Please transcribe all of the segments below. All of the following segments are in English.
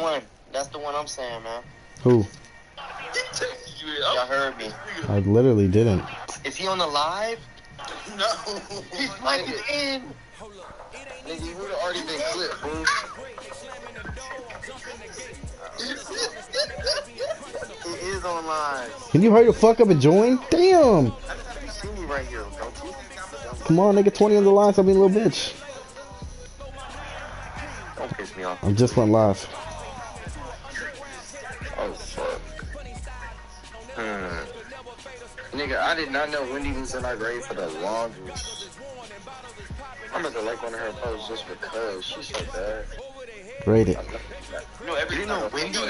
one. That's the one I'm saying, man. Who? Y'all heard me. I literally didn't. Is he on the live? No. He's plugging in. Nigga, you would have already been clipped, bro. He is on live. Can you hurry the fuck up and join? Damn. You see me right here, don't you? Come on, nigga. 20 on the line. Stop being a little bitch. Don't piss me off. I just went live. Oh, fuck. Nigga, I did not know Wendy was in our grade for the longest. I'm about to like one of her posts just because she's so bad. Rate it. You know Wendy was?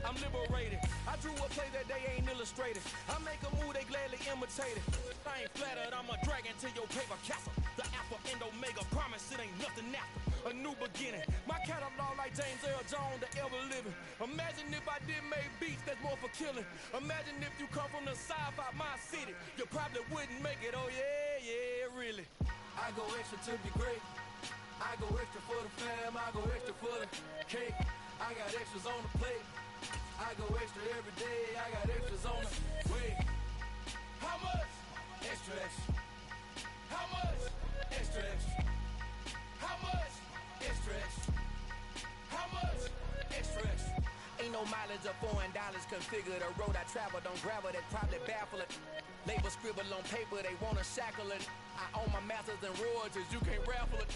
I'm liberated. I drew a play that they ain't illustrated. I make a move, they gladly imitate it. I ain't flattered, I'm a dragon to your paper castle. The alpha and omega, promise it ain't nothing after. A new beginning. My catalog like James Earl Jones, the ever living. Imagine if I did make beats, that's more for killing. Imagine if you come from the sci-fi, my city. You probably wouldn't make it, oh yeah, really. I go extra to be great. I go extra for the fam, I go extra for the cake. I got extras on the plate. I go extra every day, I got extras on the way. How much? Extra, extra. How much? Extra, extra. How much? Extra, extra. How much? Extra, extra. Ain't no mileage of $4 configure the road I travel, don't gravel, that probably baffle it. Label scribble on paper, they wanna shackle it. I own my masters and royalties, you can't raffle it.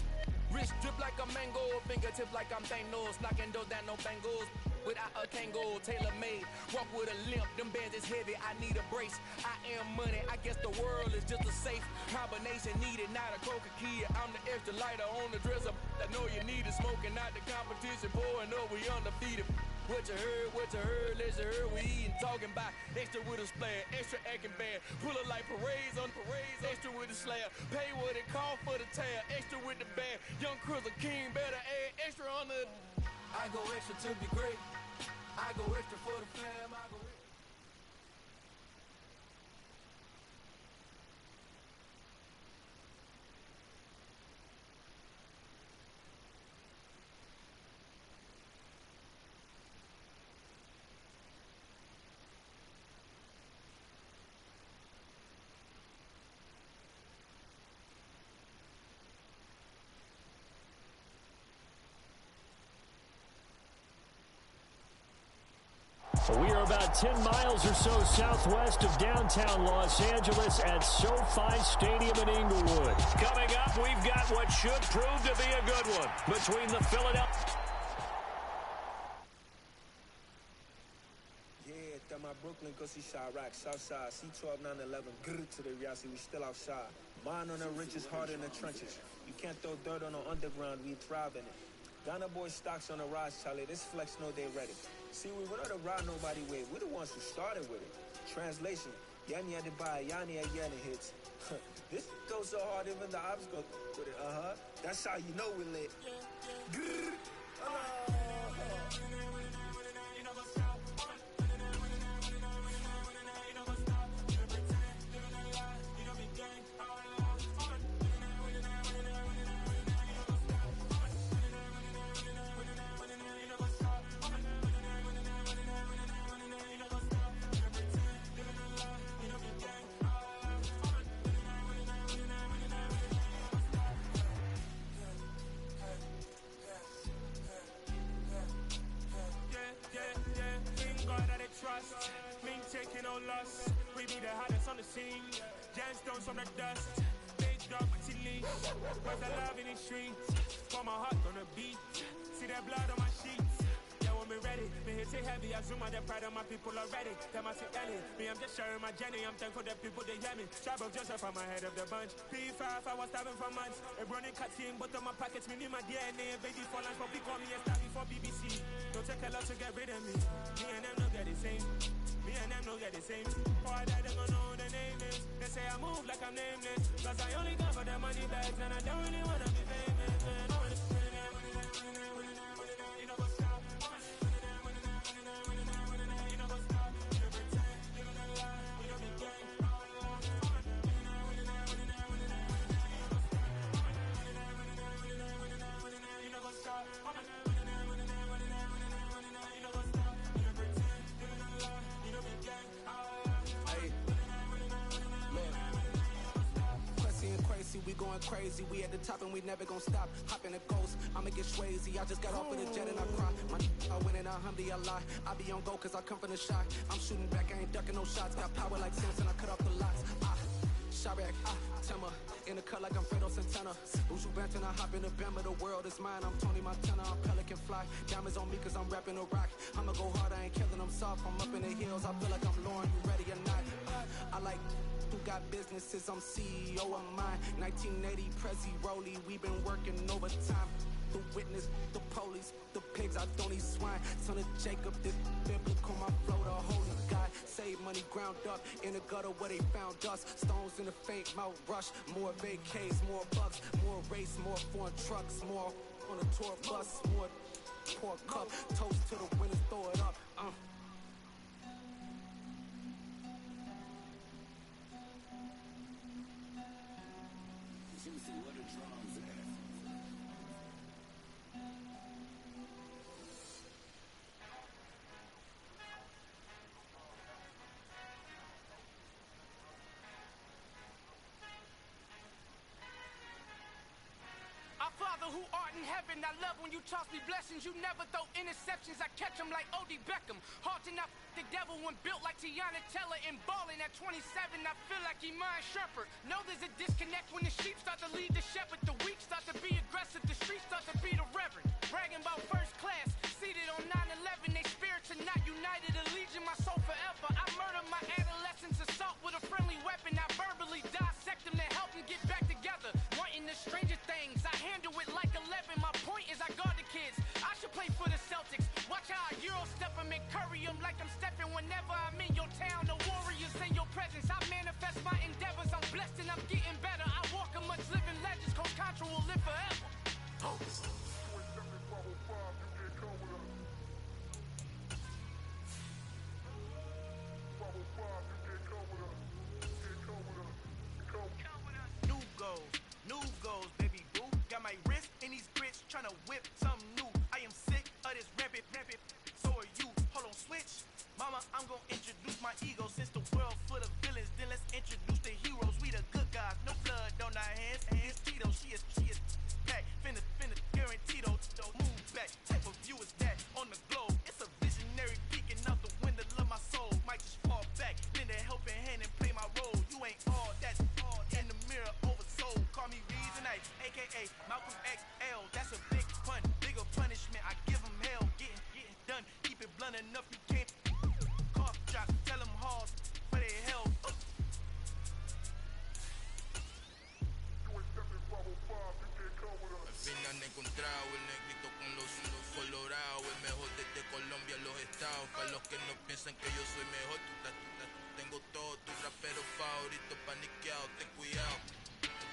Wrist drip like a mango, fingertip like I'm Thanos, knocking doors down, no bangles. Without a Kangol, tailor-made, walk with a limp, them bands is heavy, I need a brace. I am money, I guess the world is just a safe combination needed, not a Coca-Cola. I'm the extra lighter on the dresser, I know you need it, smoking out the competition, pouring up, we undefeated. What you heard, let's hear, we eating, talking about extra with a splash, extra acting bad, pull it like parades on parades, extra with the slab, pay what it cost for the tab, extra with the bag, young Cruiser King, better add extra on the... I go extra to be great. I go extra for the fam. I go extra. We are about 10 miles or so southwest of downtown Los Angeles at SoFi Stadium in Inglewood. Coming up, we've got what should prove to be a good one between the Philadelphia... Yeah, that my Brooklyn, go see Chirac, Southside, C12, 911, grr to the reality, we still outside. Mine on the richest, heart in the trenches. You can't throw dirt on the underground, we thrive in it. Ghana boys stocks on the rise, Charlie. This flex know they ready. See, we were not to ride nobody with. We're the ones who started with it. Translation: Yani had to buy, Yani had Yani hits. This goes so hard, even the ops go with it. That's how you know we lit. Mean taking no loss. We be the hottest on the scene. Gemstones from the dust. Big dog with leash. Where's the love in the streets? For my heart on the beat. See that blood on my sheets. Yeah, when we ready. Me hit it heavy. I zoom out the pride of my people already. Them I see Ellie. Me, I'm just sharing my journey. I'm thankful that people they hear me. Tribe of Joseph, I'm ahead of the bunch. P5, I was starving for months. A running cutting, but on my pockets, me need my DNA. Baby for lunch, but we call me a star before BBC. Don't take a lot to get rid of me. Me and them don't get the same. Me and them don't get the same. Boy, that they gonna know who the name is. They say I move like I'm nameless. Cause I only got for the money bags and I don't really wanna be famous, man. going crazy. We at the top and we never gonna stop. Hop in the ghost, I'ma get Swayze. I just got off of the jet and I cry. My I win and I humdy, I lie. I be on go cause I come from the shot. I'm shooting back, I ain't ducking no shots. Got power like Samson, I cut off the lots. Chirac, Timmer, in the cut like I'm Fredo Santana. Buju Banton, I hop in the Bama, the world is mine. I'm Tony Montana, I'm Pelican Fly. Diamonds on me cause I'm rapping a rock. I'ma go hard, I ain't killing them soft. I'm up in the hills, I feel like I'm Lauren, you ready or not? I like who got businesses, I'm CEO of mine. 1980 Prezi Rolly, we been working overtime. The witness, the police, the pigs, I don't eat swine. Son of Jacob, this biblical, my flow, the holy God. Save money ground up in the gutter where they found us. Stones in the faint mouth rush. More vacays, more bucks, more race, more foreign trucks, more on a tour bus, more pour cup. Toast to the winners, throw it up. Who art in heaven, I love when you toss me blessings. You never throw interceptions, I catch them like O.D. Beckham. Hard to not the devil when built like Tiana Teller and balling at 27. I feel like Iman Shumpert. Know there's a disconnect when the sheep start to lead the shepherd. The weak start to be aggressive, the streets start to be the reverend. Bragging about first class, seated on 9/11. They spirits are not united, a legion, my soul forever. I murder my adolescence, assault with a friendly weapon. I verbally dissect them to help them get back together. Wanting the stranger things, I handle it like 11. My point is I guard the kids. I should play for the Celtics. Watch how I Euro step them and curry them like I'm stepping. Whenever I'm in your town, the Warriors in your presence. I manifest my endeavors. I'm blessed and I'm getting better. I walk amongst living legends. Coach Contra will live forever. New goals, baby boo. Got my wrist in these grits, tryna whip something new. I am sick of this rampant. So are you. Hold on, switch. Mama, I'm gonna introduce my ego. Since the world full of villains, then let's introduce the heroes. We the good guys, no blood on our hands. Hands Tito, she is back. Finna, guaranteed. Move back. Type of view is that on the globe? It's a visionary peeking out the window of my soul. Might just fall back, lend a helping hand and play my role. You ain't all that. In the mirror, oversold. Call me Reasonite, aka Malcolm XL. That's a big pun, bigger punishment. I give him hell, getting done. Keep it blunt enough, you can't. Cough drop, tell them hard for their hell. Al final he encontrado el negrito con los colorados, el mejor desde Colombia a los estados. Para los que no piensan que yo soy mejor, tengo todo, tu rapero favorito paniqueado, ten cuidado.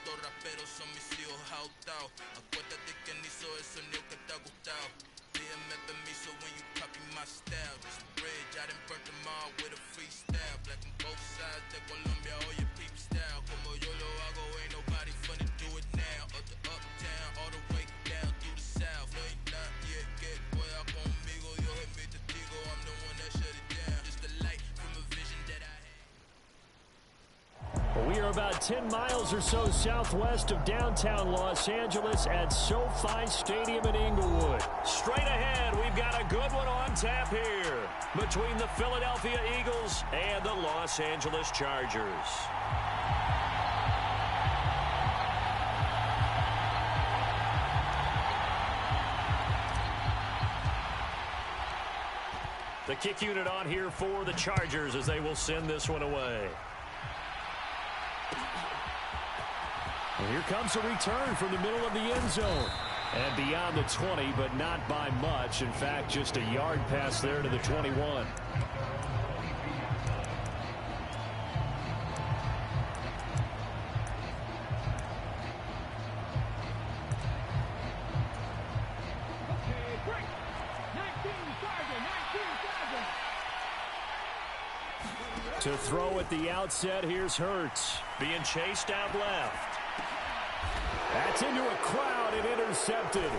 Estos raperos son mis hijos jautados. Acuérdate que ni hizo el sonido que te ha gustado. Pídeme permiso when you copy my style. Just a bridge, I done burnt them all with a freestyle. Black on both sides de Colombia, oye peep style. Como yo lo hago, ain't nobody funny do it now. Up the uptown, all the way down through the south. No ain't not yet, que pueda conmigo. Dios es mi testigo, I'm the one that shut it down. Just the light from a vision that I had. We are about 10 miles or so southwest of downtown Los Angeles at SoFi Stadium in Inglewood. Straight ahead, we've got a good one on tap here between the Philadelphia Eagles and the Los Angeles Chargers. The kick unit on here for the Chargers as they will send this one away. And here comes a return from the middle of the end zone. And beyond the 20, but not by much. In fact, just a yard pass there to the 21. To throw at the outset, here's Hurts. Being chased out left. That's into a crowd and intercepted.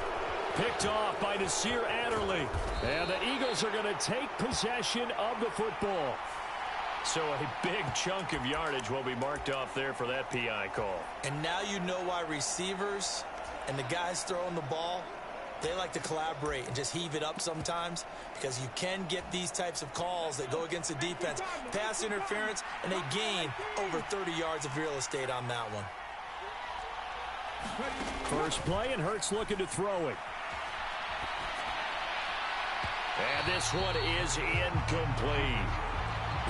Picked off by Nasir Adderley. And the Eagles are going to take possession of the football. So a big chunk of yardage will be marked off there for that PI call. And now you know why receivers and the guys throwing the ball, they like to collaborate and just heave it up sometimes, because you can get these types of calls that go against the defense. Pass interference, and they gain over 30 yards of real estate on that one. First play, and Hurts looking to throw it. And this one is incomplete.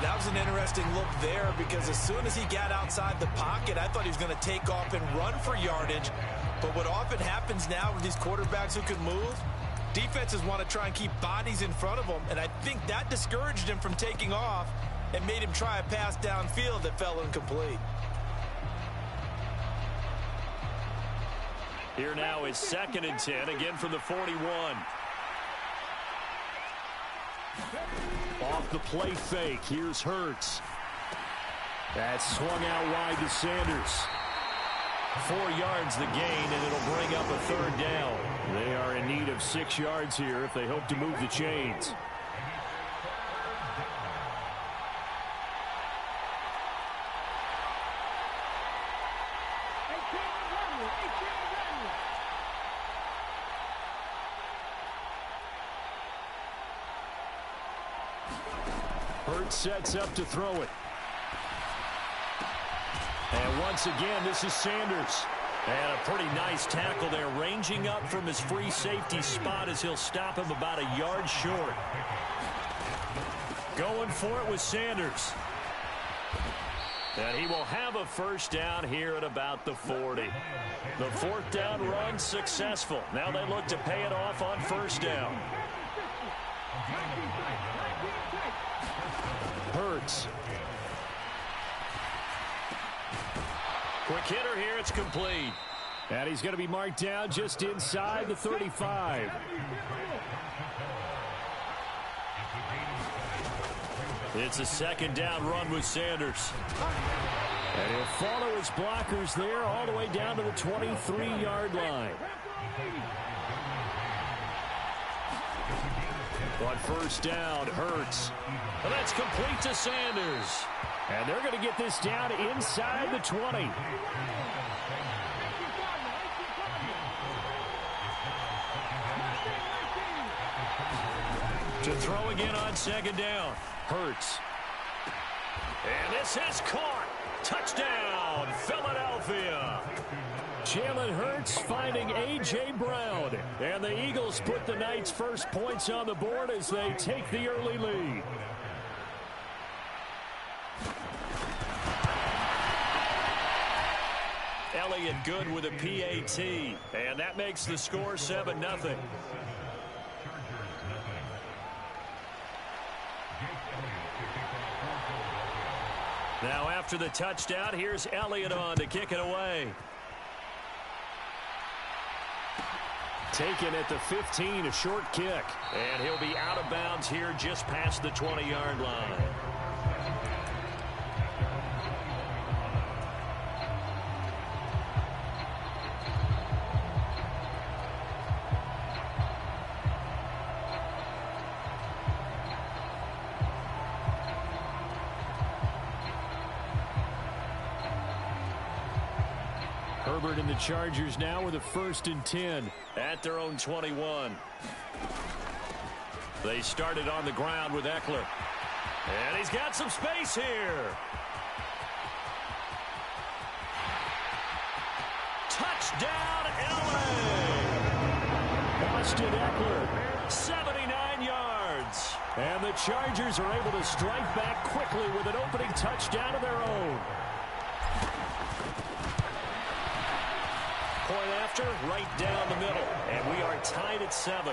That was an interesting look there, because as soon as he got outside the pocket, I thought he was going to take off and run for yardage. But what often happens now with these quarterbacks who can move, defenses want to try and keep bodies in front of them, and I think that discouraged him from taking off and made him try a pass downfield that fell incomplete. Here now is 2nd and 10, again from the 41. Off the play fake, here's Hurts. That's swung out wide to Sanders. 4 yards the gain, and it'll bring up a 3rd down. They are in need of 6 yards here if they hope to move the chains. Hurts sets up to throw it. And once again, this is Sanders. And a pretty nice tackle there, ranging up from his free safety spot as he'll stop him about a yard short. Going for it with Sanders. And he will have a 1st down here at about the 40. The 4th down run successful. Now they look to pay it off on 1st down. Hurts. Quick hitter here, it's complete. And he's going to be marked down just inside the 35. It's a 2nd down run with Sanders. And he'll follow his blockers there all the way down to the 23-yard line. On 1st down, Hurts. And that's complete to Sanders. And they're going to get this down inside the 20. To throw again on 2nd down. Hurts. And this is caught. Touchdown, Philadelphia. Jalen Hurts finding A.J. Brown. And the Eagles put the night's first points on the board as they take the early lead. Elliott good with a PAT. And that makes the score 7-0. Now after the touchdown, here's Elliott on to kick it away. Taken at the 15, a short kick. And he'll be out of bounds here just past the 20-yard line. Herbert and the Chargers now with a 1st and 10 at their own 21. They started on the ground with Eckler. And he's got some space here. Touchdown, LA! Austin Eckler, 79 yards. And the Chargers are able to strike back quickly with an opening touchdown of their own. Point after, right down the middle. And we are tied at 7.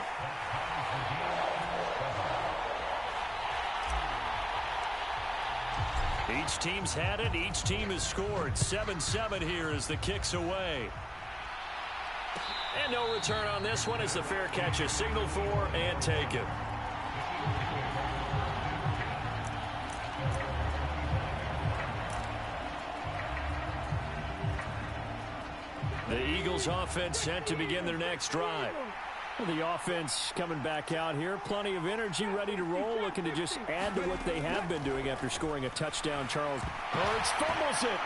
Each team's had it. Each team has scored. 7-7 here as the kick's away. And no return on this one as the fair catch is signaled for and taken. The Eagles offense set to begin their next drive. Well, the offense coming back out here. Plenty of energy, ready to roll, looking to just add to what they have been doing after scoring a touchdown. Charles Hurts fumbles it.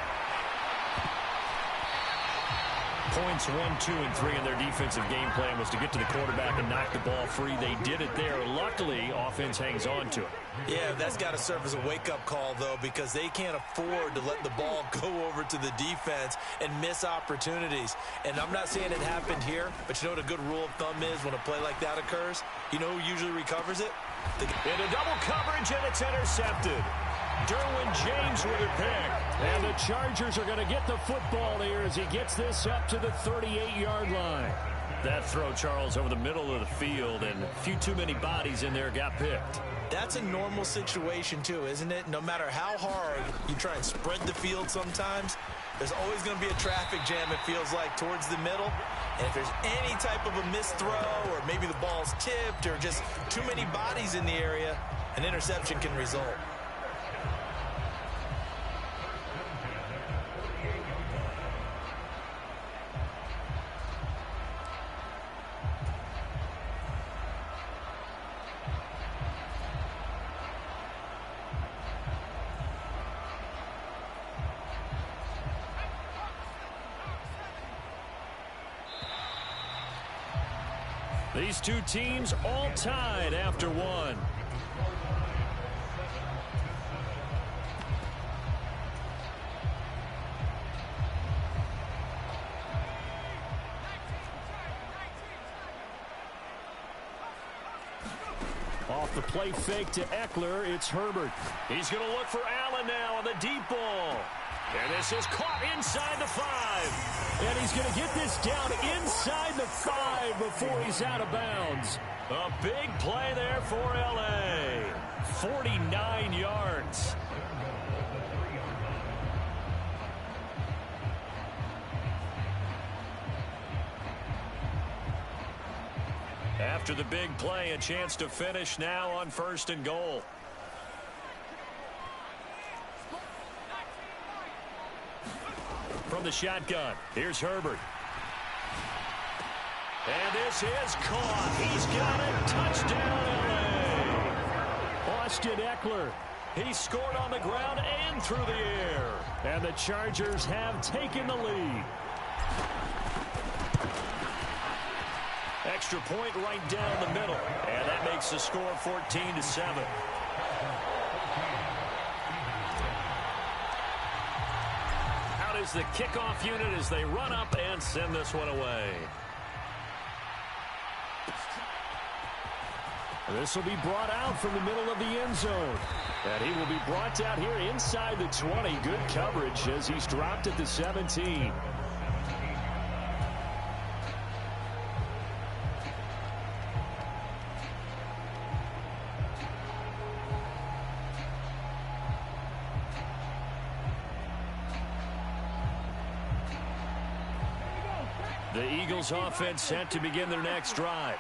Points 1, 2, and 3 in their defensive game plan was to get to the quarterback and knock the ball free. They did it there. Luckily, offense hangs on to it. Yeah, that's got to serve as a wake-up call, though, because they can't afford to let the ball go over to the defense and miss opportunities. And I'm not saying it happened here, but you know what a good rule of thumb is when a play like that occurs? You know who usually recovers it? Into double coverage, and it's intercepted. Derwin James with a pick. And the Chargers are going to get the football here as he gets this up to the 38-yard line. That throw, Charles, over the middle of the field, and a few too many bodies in there got picked. That's a normal situation, too, isn't it? No matter how hard you try and spread the field sometimes, there's always going to be a traffic jam, it feels like, towards the middle. And if there's any type of a missed throw, or maybe the ball's tipped, or just too many bodies in the area, an interception can result. These two teams all tied after one. Off the play fake to Eckler, it's Herbert. He's going to look for Allen now on the deep ball. And this is caught inside the 5. And he's going to get this down inside the 5 before he's out of bounds. A big play there for L.A. 49 yards. After the big play, a chance to finish now on 1st and goal. From the shotgun, here's Herbert. And this is caught. He's got it. Touchdown, L.A. Austin Eckler. He scored on the ground and through the air. And the Chargers have taken the lead. Extra point right down the middle. And that makes the score 14-7. Is the kickoff unit as they run up and send this one away. This will be brought out from the middle of the end zone. And he will be brought out here inside the 20. Good coverage as he's dropped at the 17. The Eagles offense set to begin their next drive.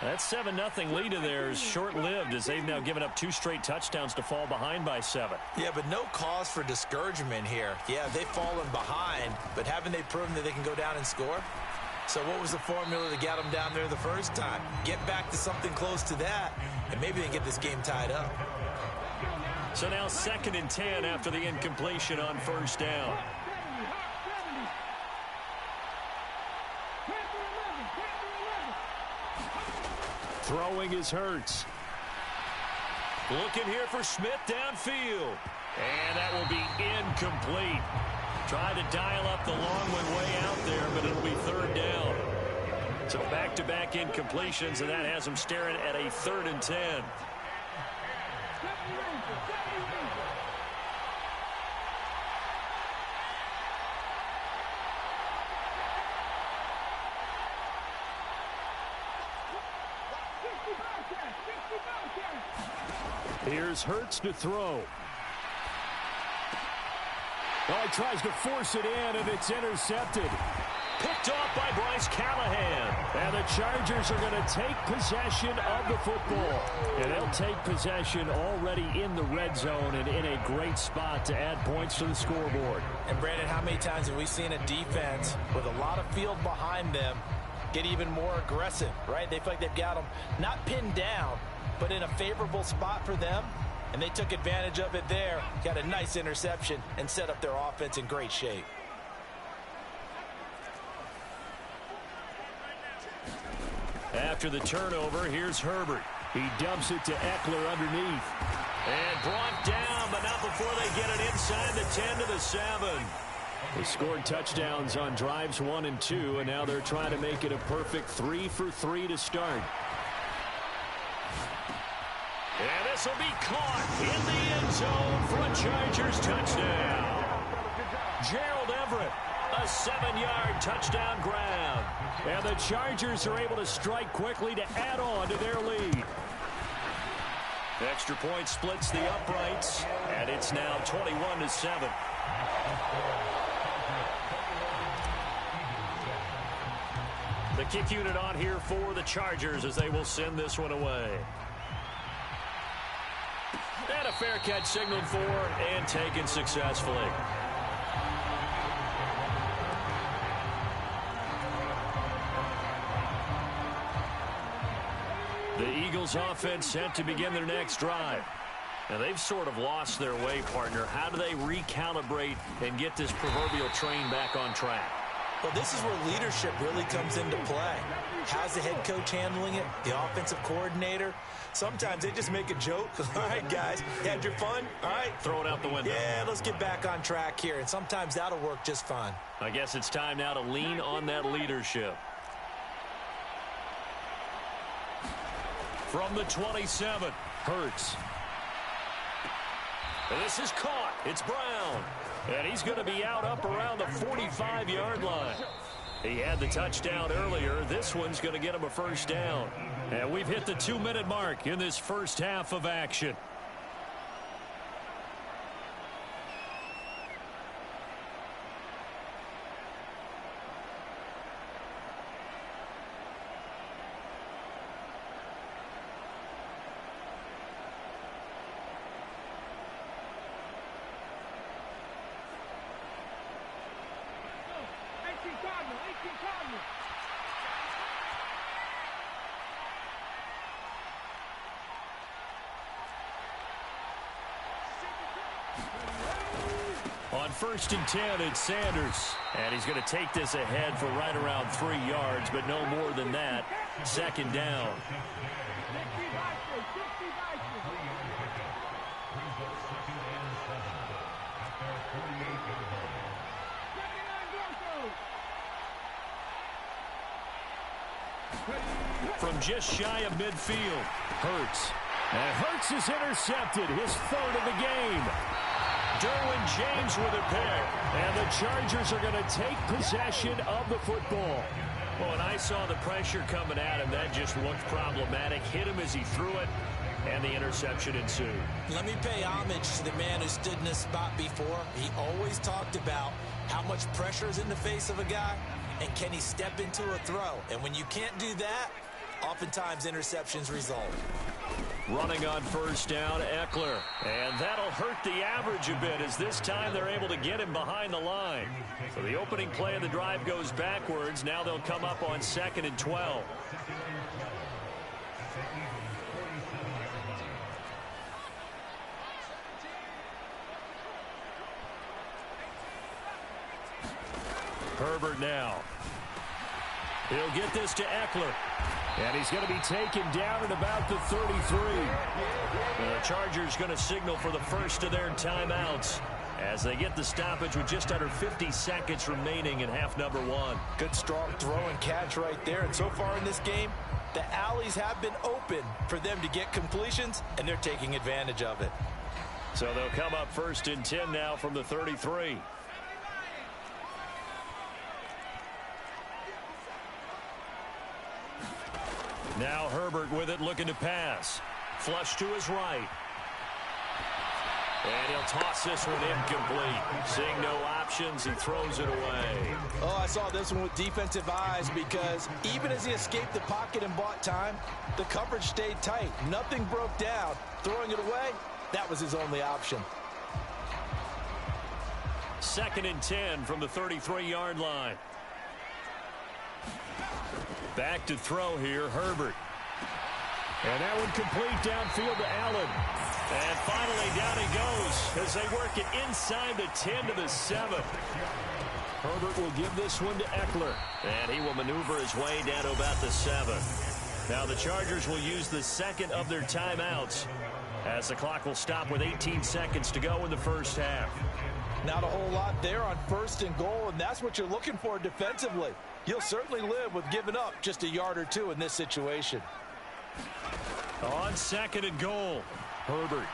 That 7-0 lead of theirs short-lived as they've now given up 2 straight touchdowns to fall behind by 7. Yeah, but no cause for discouragement here. Yeah, they've fallen behind, but haven't they proven that they can go down and score? So what was the formula to get them down there the first time? Get back to something close to that, and maybe they can get this game tied up. So now 2nd and 10 after the incompletion on 1st down. Throwing is Hurts. Looking here for Smith downfield. And that will be incomplete. Tried to dial up the long one way out there, but it'll be 3rd down. So back-to-back incompletions, and that has them staring at a 3rd and 10. Here's Hurts to throw. Well, he tries to force it in, and it's intercepted. Picked off by Bryce Callahan. And the Chargers are going to take possession of the football. And they'll take possession already in the red zone and in a great spot to add points to the scoreboard. And, Brandon, how many times have we seen a defense with a lot of field behind them get even more aggressive, right? They feel like they've got them not pinned down, but in a favorable spot for them, and they took advantage of it there, got a nice interception, and set up their offense in great shape. After the turnover, here's Herbert. He dumps it to Eckler underneath. And brought down, but not before they get it inside the 10 to the 7. They scored touchdowns on drives 1 and 2, and now they're trying to make it a perfect 3 for 3 to start. And this will be caught in the end zone for a Chargers touchdown. Gerald Everett, a 7-yard touchdown grab. And the Chargers are able to strike quickly to add on to their lead. The extra point splits the uprights, and it's now 21-7. The kick unit on here for the Chargers as they will send this one away. And a fair catch signaled for and taken successfully. The Eagles offense set to begin their next drive. Now they've sort of lost their way, partner. How do they recalibrate and get this proverbial train back on track? Well, this is where leadership really comes into play. How's the head coach handling it? The offensive coordinator? Sometimes they just make a joke. All right, guys, you had your fun? All right. Throw it out the window. Yeah, let's get back on track here. And sometimes that'll work just fine. I guess it's time now to lean on that leadership. From the 27, Hurts. And this is caught. It's Brown. And he's going to be out up around the 45-yard line. He had the touchdown earlier. This one's going to get him a first down. And we've hit the 2-minute mark in this first half of action. On 1st and 10, it's Sanders. And he's going to take this ahead for right around 3 yards, but no more than that. Second down. From just shy of midfield, Hurts. And Hurts is intercepted, his third of the game. Derwin James with a pick, and the Chargers are going to take possession of the football. Well, when I saw the pressure coming at him, that just looked problematic. Hit him as he threw it, and the interception ensued. Let me pay homage to the man who stood in this spot before. He always talked about how much pressure is in the face of a guy, and can he step into a throw. And when you can't do that, oftentimes interceptions result. Running on first down, Eckler. And that'll hurt the average a bit as this time they're able to get him behind the line. So the opening play of the drive goes backwards. Now they'll come up on 2nd and 12. Herbert now. He'll get this to Eckler. And he's going to be taken down at about the 33. The Chargers going to signal for the first of their timeouts as they get the stoppage with just under 50 seconds remaining in half number 1. Good strong throw and catch right there. And so far in this game, the alleys have been open for them to get completions, and they're taking advantage of it. So they'll come up 1st and 10 now from the 33. Now Herbert with it, looking to pass. Flush to his right. And he'll toss this one incomplete. Seeing no options, he throws it away. Oh, I saw this one with defensive eyes because even as he escaped the pocket and bought time, the coverage stayed tight. Nothing broke down. Throwing it away, that was his only option. 2nd and 10 from the 33-yard line. Back to throw here, Herbert. And that one complete downfield to Allen. And finally down he goes as they work it inside the 10 to the 7. Herbert will give this one to Eckler. And he will maneuver his way down to about the 7. Now the Chargers will use the second of their timeouts as the clock will stop with 18 seconds to go in the first half. Not a whole lot there on 1st and goal, and that's what you're looking for defensively. You'll certainly live with giving up just a yard or two in this situation. On 2nd and goal, Herbert.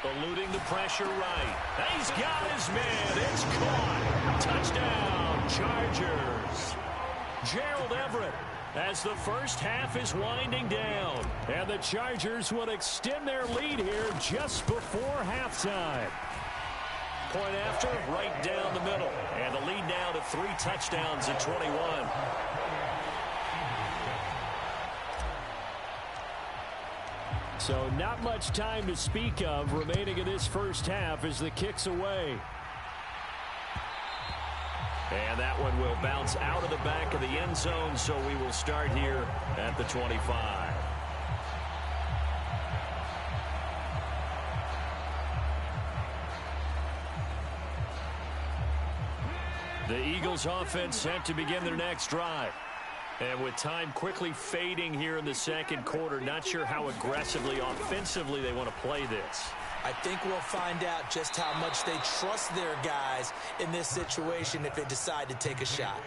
Eluding the pressure right. He's got his man. It's caught. Touchdown, Chargers. Gerald Everett as the first half is winding down. And the Chargers will extend their lead here just before halftime. Point after, right down the middle. And the lead now to 3 touchdowns at 21. So not much time to speak of remaining in this first half as the kick's away. And that one will bounce out of the back of the end zone, so we will start here at the 25. The Eagles offense set to begin their next drive. And with time quickly fading here in the second quarter, not sure how aggressively, offensively they want to play this. I think we'll find out just how much they trust their guys in this situation if they decide to take a shot.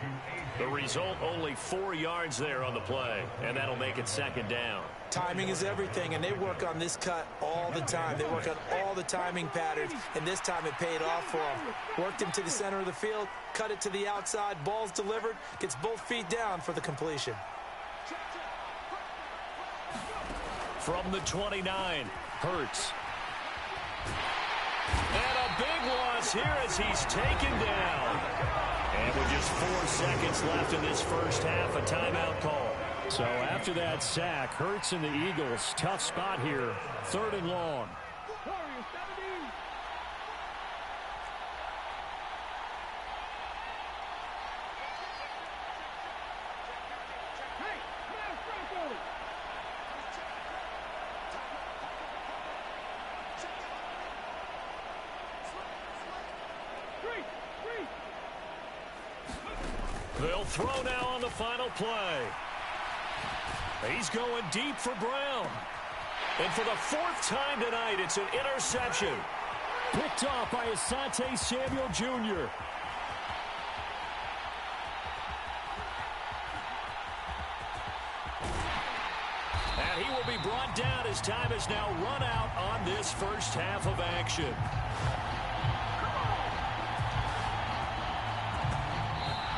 The result, only 4 yards there on the play, and that'll make it 2nd down. Timing is everything, and they work on this cut all the time. They work on all the timing patterns, and this time it paid off for them. Worked him to the center of the field, cut it to the outside, ball's delivered, gets both feet down for the completion. From the 29, Hurts. And a big loss here as he's taken down. And with just 4 seconds left in this first half, a timeout call. So after that sack, Hurts and the Eagles, tough spot here, 3rd and long. They'll throw now on the final play. He's going deep for Brown. And for the 4th time tonight, it's an interception. Picked off by Asante Samuel Jr. And he will be brought down as time has now run out on this first half of action.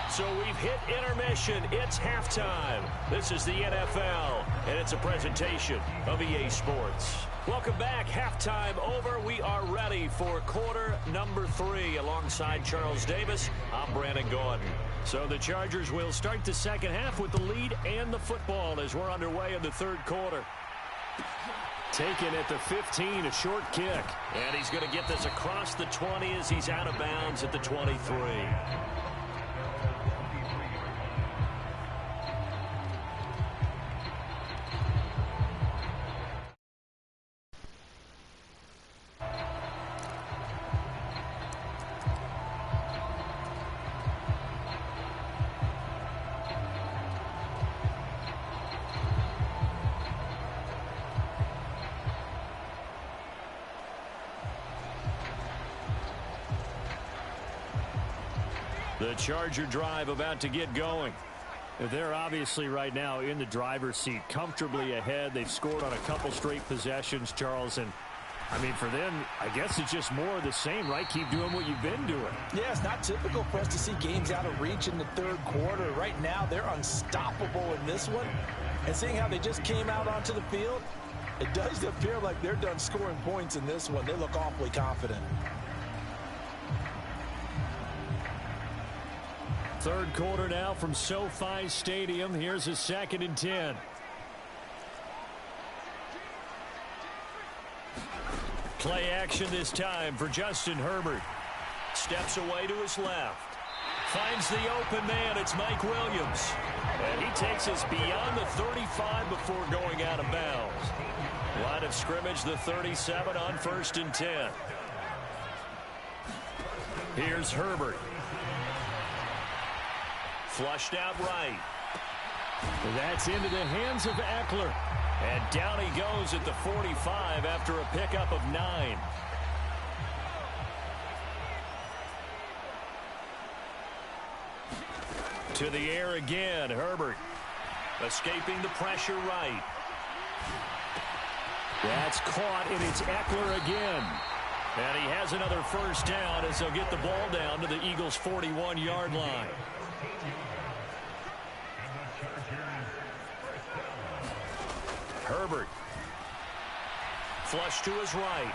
So we've hit intermission. It's halftime. This is the NFL, and it's a presentation of EA Sports. Welcome back. Halftime over. We are ready for quarter number 3. Alongside Charles Davis, I'm Brandon Gordon. So the Chargers will start the second half with the lead and the football as we're underway in the 3rd quarter. Taken at the 15, a short kick. And he's going to get this across the 20 as he's out of bounds at the 23. The Charger drive about to get going. They're obviously right now in the driver's seat, comfortably ahead. They've scored on a couple straight possessions, Charles. And, I mean, for them, I guess it's just more of the same, right? Keep doing what you've been doing. Yeah, it's not typical for us to see games out of reach in the 3rd quarter. Right now, they're unstoppable in this one. And seeing how they just came out onto the field, it does appear like they're done scoring points in this one. They look awfully confident. 3rd quarter now from SoFi Stadium. Here's a 2nd and 10. Play action this time for Justin Herbert. Steps away to his left. finds the open man. It's Mike Williams. And he takes us beyond the 35 before going out of bounds. Line of scrimmage, the 37 on 1st and 10. Here's Herbert. Flushed out right. That's into the hands of Eckler. And down he goes at the 45 after a pickup of 9. To the air again, Herbert. Escaping the pressure right. That's caught, and it's Eckler again. And he has another first down as they'll get the ball down to the Eagles' 41-yard line. Herbert. Flush to his right.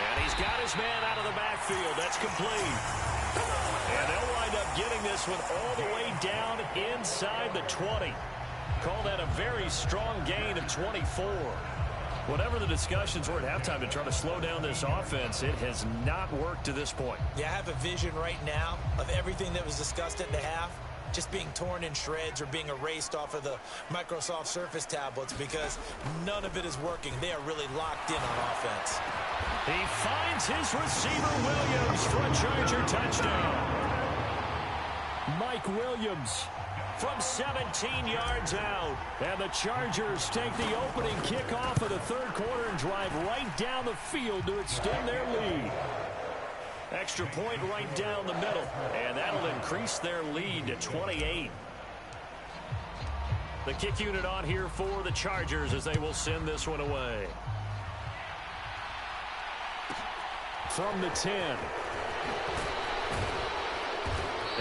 And he's got his man out of the backfield. That's complete. And they'll wind up getting this one all the way down inside the 20. Call that a very strong gain of 24. Whatever the discussions were at halftime to try to slow down this offense, it has not worked to this point. Yeah, I have a vision right now of everything that was discussed at the half just being torn in shreds or being erased off of the Microsoft Surface tablets because none of it is working. They are really locked in on offense. He finds his receiver, Williams, for a Charger touchdown. Mike Williams from 17 yards out. And the Chargers take the opening kickoff of the third quarter and drive right down the field to extend their lead. Extra point right down the middle. And that'll increase their lead to 28. The kick unit on here for the Chargers as they will send this one away. From the 10.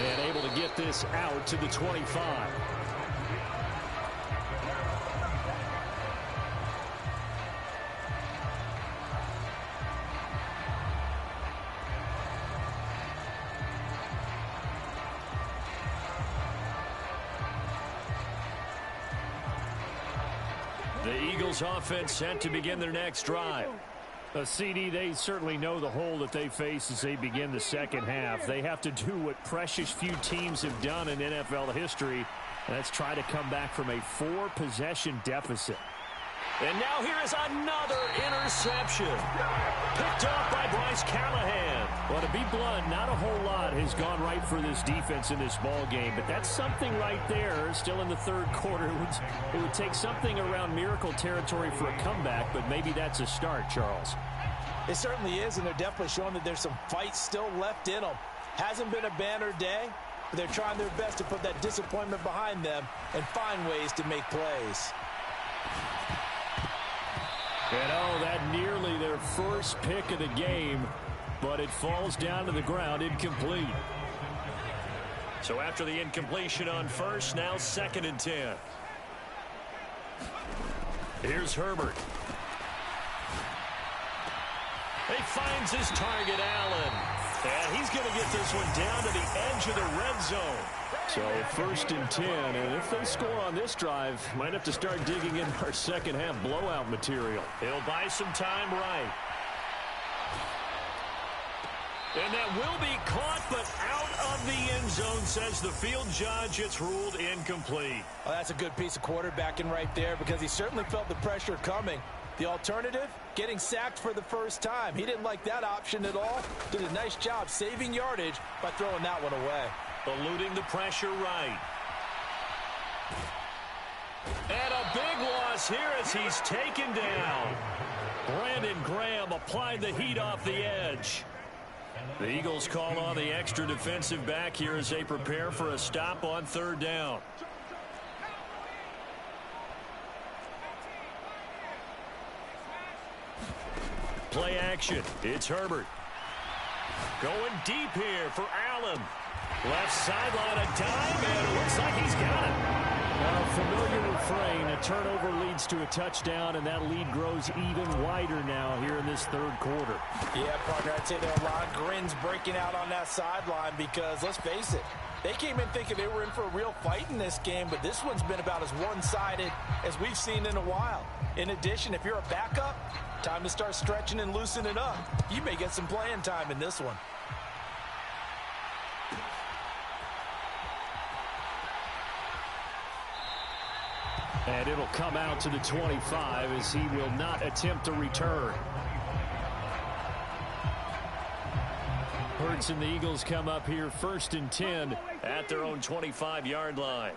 And able to get this out to the 25. The Eagles offense set to begin their next drive. CD, they certainly know the hole that they face as they begin the second half. They have to do what precious few teams have done in NFL history, and that's try to come back from a 4-possession deficit. And now here is another interception. Picked off by Bryce Callahan. Well, to be blunt, not a whole lot has gone right for this defense in this ball game, but that's something right there. Still in the third quarter. It would take something around miracle territory for a comeback, but maybe that's a start, Charles. It certainly is, and they're definitely showing that there's some fight still left in them. Hasn't been a banner day, but they're trying their best to put that disappointment behind them and find ways to make plays. And oh, that nearly their first pick of the game, but it falls down to the ground incomplete. So after the incompletion on first, now 2nd and 10. Here's Herbert. He finds his target, Allen. And he's going to get this one down to the edge of the red zone. So 1st and 10, and if they score on this drive, might have to start digging in our second half blowout material. He'll buy some time right. And that will be caught, but out of the end zone, says the field judge. It's ruled incomplete. Well, that's a good piece of quarterbacking right there because he certainly felt the pressure coming. The alternative, getting sacked for the first time. He didn't like that option at all. Did a nice job saving yardage by throwing that one away. Eluding the pressure right. And a big loss here as he's taken down. Brandon Graham applied the heat off the edge. The Eagles call on the extra defensive back here as they prepare for a stop on 3rd down. Play action. It's Herbert. Going deep here for Allen. Left sideline, a dime, and it looks like he's got it. A familiar refrain, a turnover leads to a touchdown, and that lead grows even wider now here in this third quarter. Yeah, partner, I'd say there are a lot of grins breaking out on that sideline because, let's face it, they came in thinking they were in for a real fight in this game, but this one's been about as one-sided as we've seen in a while. In addition, if you're a backup, time to start stretching and loosening up. You may get some playing time in this one. And it'll come out to the 25 as he will not attempt to return. Hurts and the Eagles come up here 1st and 10 at their own 25-yard line.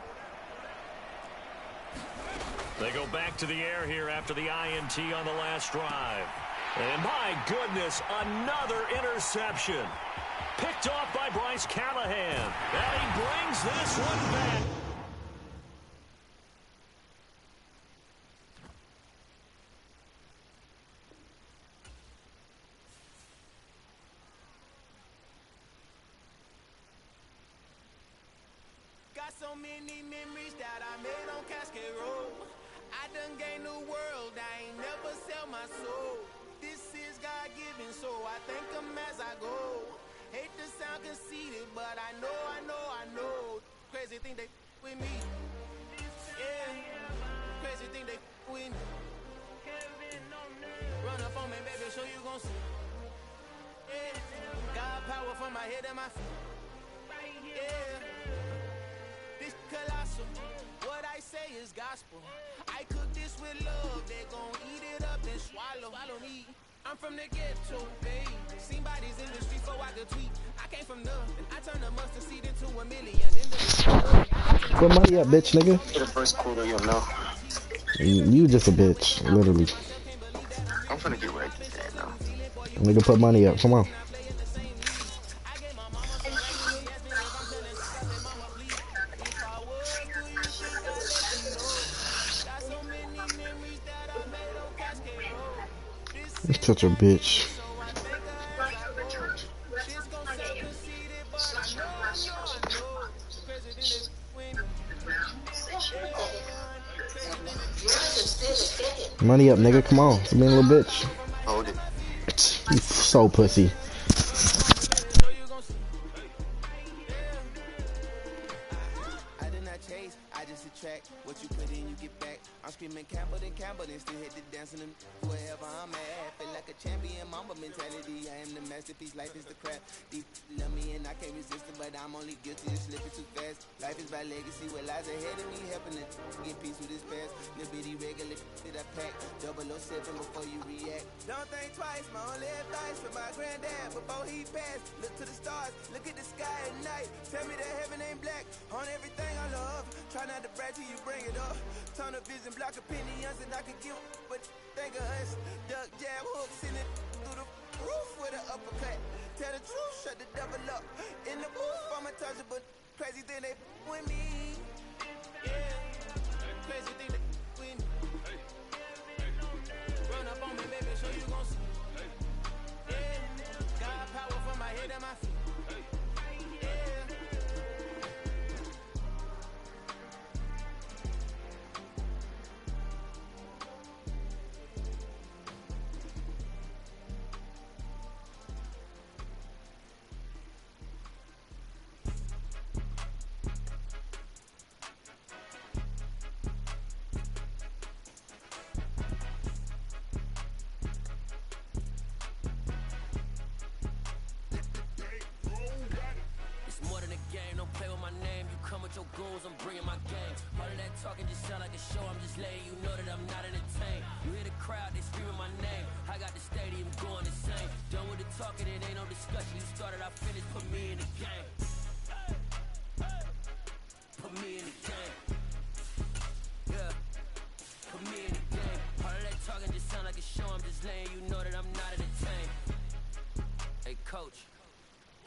They go back to the air here after the INT on the last drive. And my goodness, another interception. Picked off by Bryce Callahan. And he brings this one back. Got so many memories that I made on Cascade Road. I done gained the world, I ain't never sell my soul. This is God-given, so I thank him as I go. Hate to sound conceited, but I know. Crazy thing they with me. Yeah, crazy thing they with me. Run up on me, baby, show you gon' see. Yeah, God power from my head and my feet. Yeah, this colossal. What I say is gospel. I cook this with love. They gon' eat it up and swallow me. I'm from the ghetto, babe. Seen bodies in the street so I could tweet. I came from nothing. I turned a mustard seed into $1 million. Put money up, bitch, nigga. For the first quarter, you'll know. You just a bitch, literally. I'm finna get right to that now. Nigga, put money up. Come on. You're such a bitch. Money up, nigga. Come on. Come in, little bitch. Hold it. You so pussy. I did not chase, I just attract. What you put in, you get back. I'm screaming Campbell, then still hit the dancing and wherever I'm at. Feel like a champion, mamba mentality. I am the masterpiece, life is the crap. Deep love me and I can't resist it, but I'm only guilty of slipping too fast. Life is by legacy, what lies ahead of me, helping to get peace with this past. Little bitty regular that I pack, 007 before you react. Don't think twice, my only advice for my granddad before he passed. Look to the stars, look at the sky at night. Tell me that heaven ain't black on everything I love. Try not to brag till you bring it up. Turn the vision, block opinions, and I could give but think of us. Duck, jab, hooks in it through the roof with an uppercut. Tell the truth, shut the devil up. In the booth, I'm untouchable. Crazy thing they with me. Yeah, crazy thing they with me. Run up on me, baby, show you gon' see. Yeah, God power from my head and my feet. Your goals, I'm bringing my game. All of that talking just sound like a show. I'm just letting you know that I'm not entertained. You hear the crowd, they screaming my name. I got the stadium going insane. Done with the talking, it ain't no discussion. You started, I finished. Put me in the game. Put me in the game. Yeah. Put me in the game. All of that talking just sound like a show. I'm just letting you know that I'm not entertained. Hey, coach.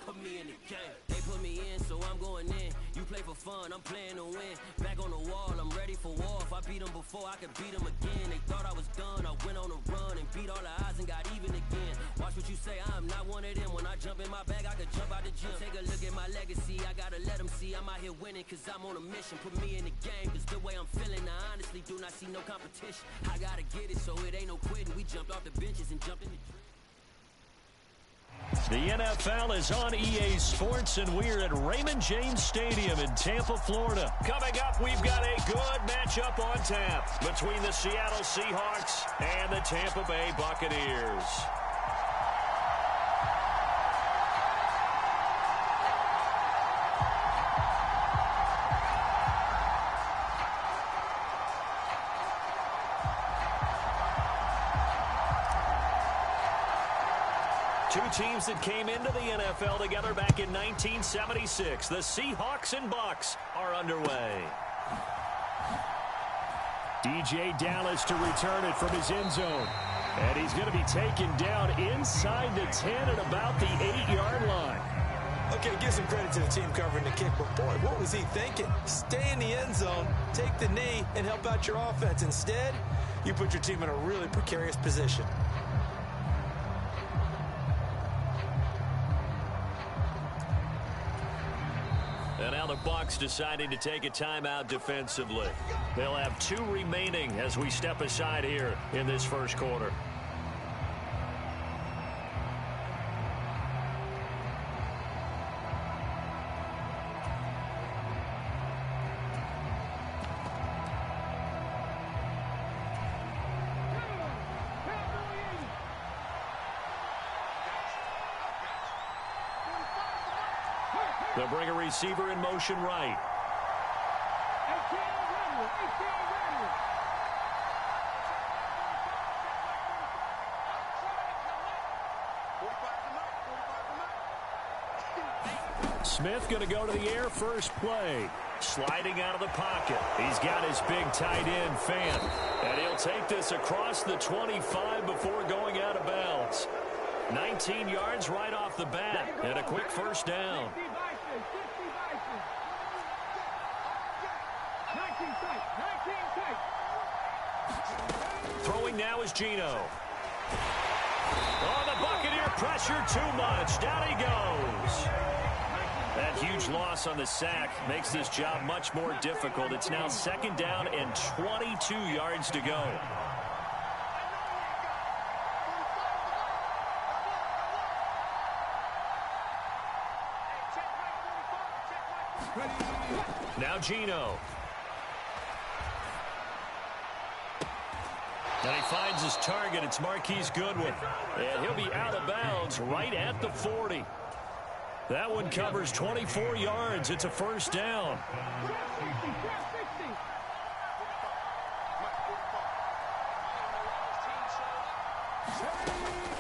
Put me in the game. They put me in, so I'm going in. You play for fun, I'm playing to win. Back on the wall, I'm ready for war. If I beat them before, I could beat them again. They thought I was done, I went on a run and beat all the odds and got even again. Watch what you say, I'm not one of them. When I jump in my bag, I could jump out the gym. Take a look at my legacy, I gotta let them see I'm out here winning, cause I'm on a mission. Put me in the game, cause the way I'm feeling, I honestly do not see no competition. I gotta get it, so it ain't no quitting. We jumped off the benches and jumped in the The NFL is on EA Sports, and we're at Raymond James Stadium in Tampa, Florida. Coming up, we've got a good matchup on tap between the Seattle Seahawks and the Tampa Bay Buccaneers. Two teams that came into the NFL together back in 1976. The Seahawks and Bucks are underway. DJ Dallas to return it from his end zone. And he's going to be taken down inside the 10 at about the 8-yard line. Okay, give some credit to the team covering the kick, but boy, what was he thinking? Stay in the end zone, take the knee, and help out your offense. Instead, you put your team in a really precarious position. And now the Bucs deciding to take a timeout defensively. They'll have 2 remaining as we step aside here in this first quarter. They'll bring a receiver in motion right. Smith going to go to the air first play. Sliding out of the pocket. He's got his big tight end, Fant. And he'll take this across the 25 before going out of bounds. 19 yards right off the bat. And a quick first down. Throwing now is Geno. Oh, the Buccaneer pressure too much. Down he goes. That huge loss on the sack makes this job much more difficult. It's now 2nd down and 22 yards to go. Now Geno. And he finds his target. It's Marquise Goodwin. And he'll be out of bounds right at the 40. That one covers 24 yards. It's a first down.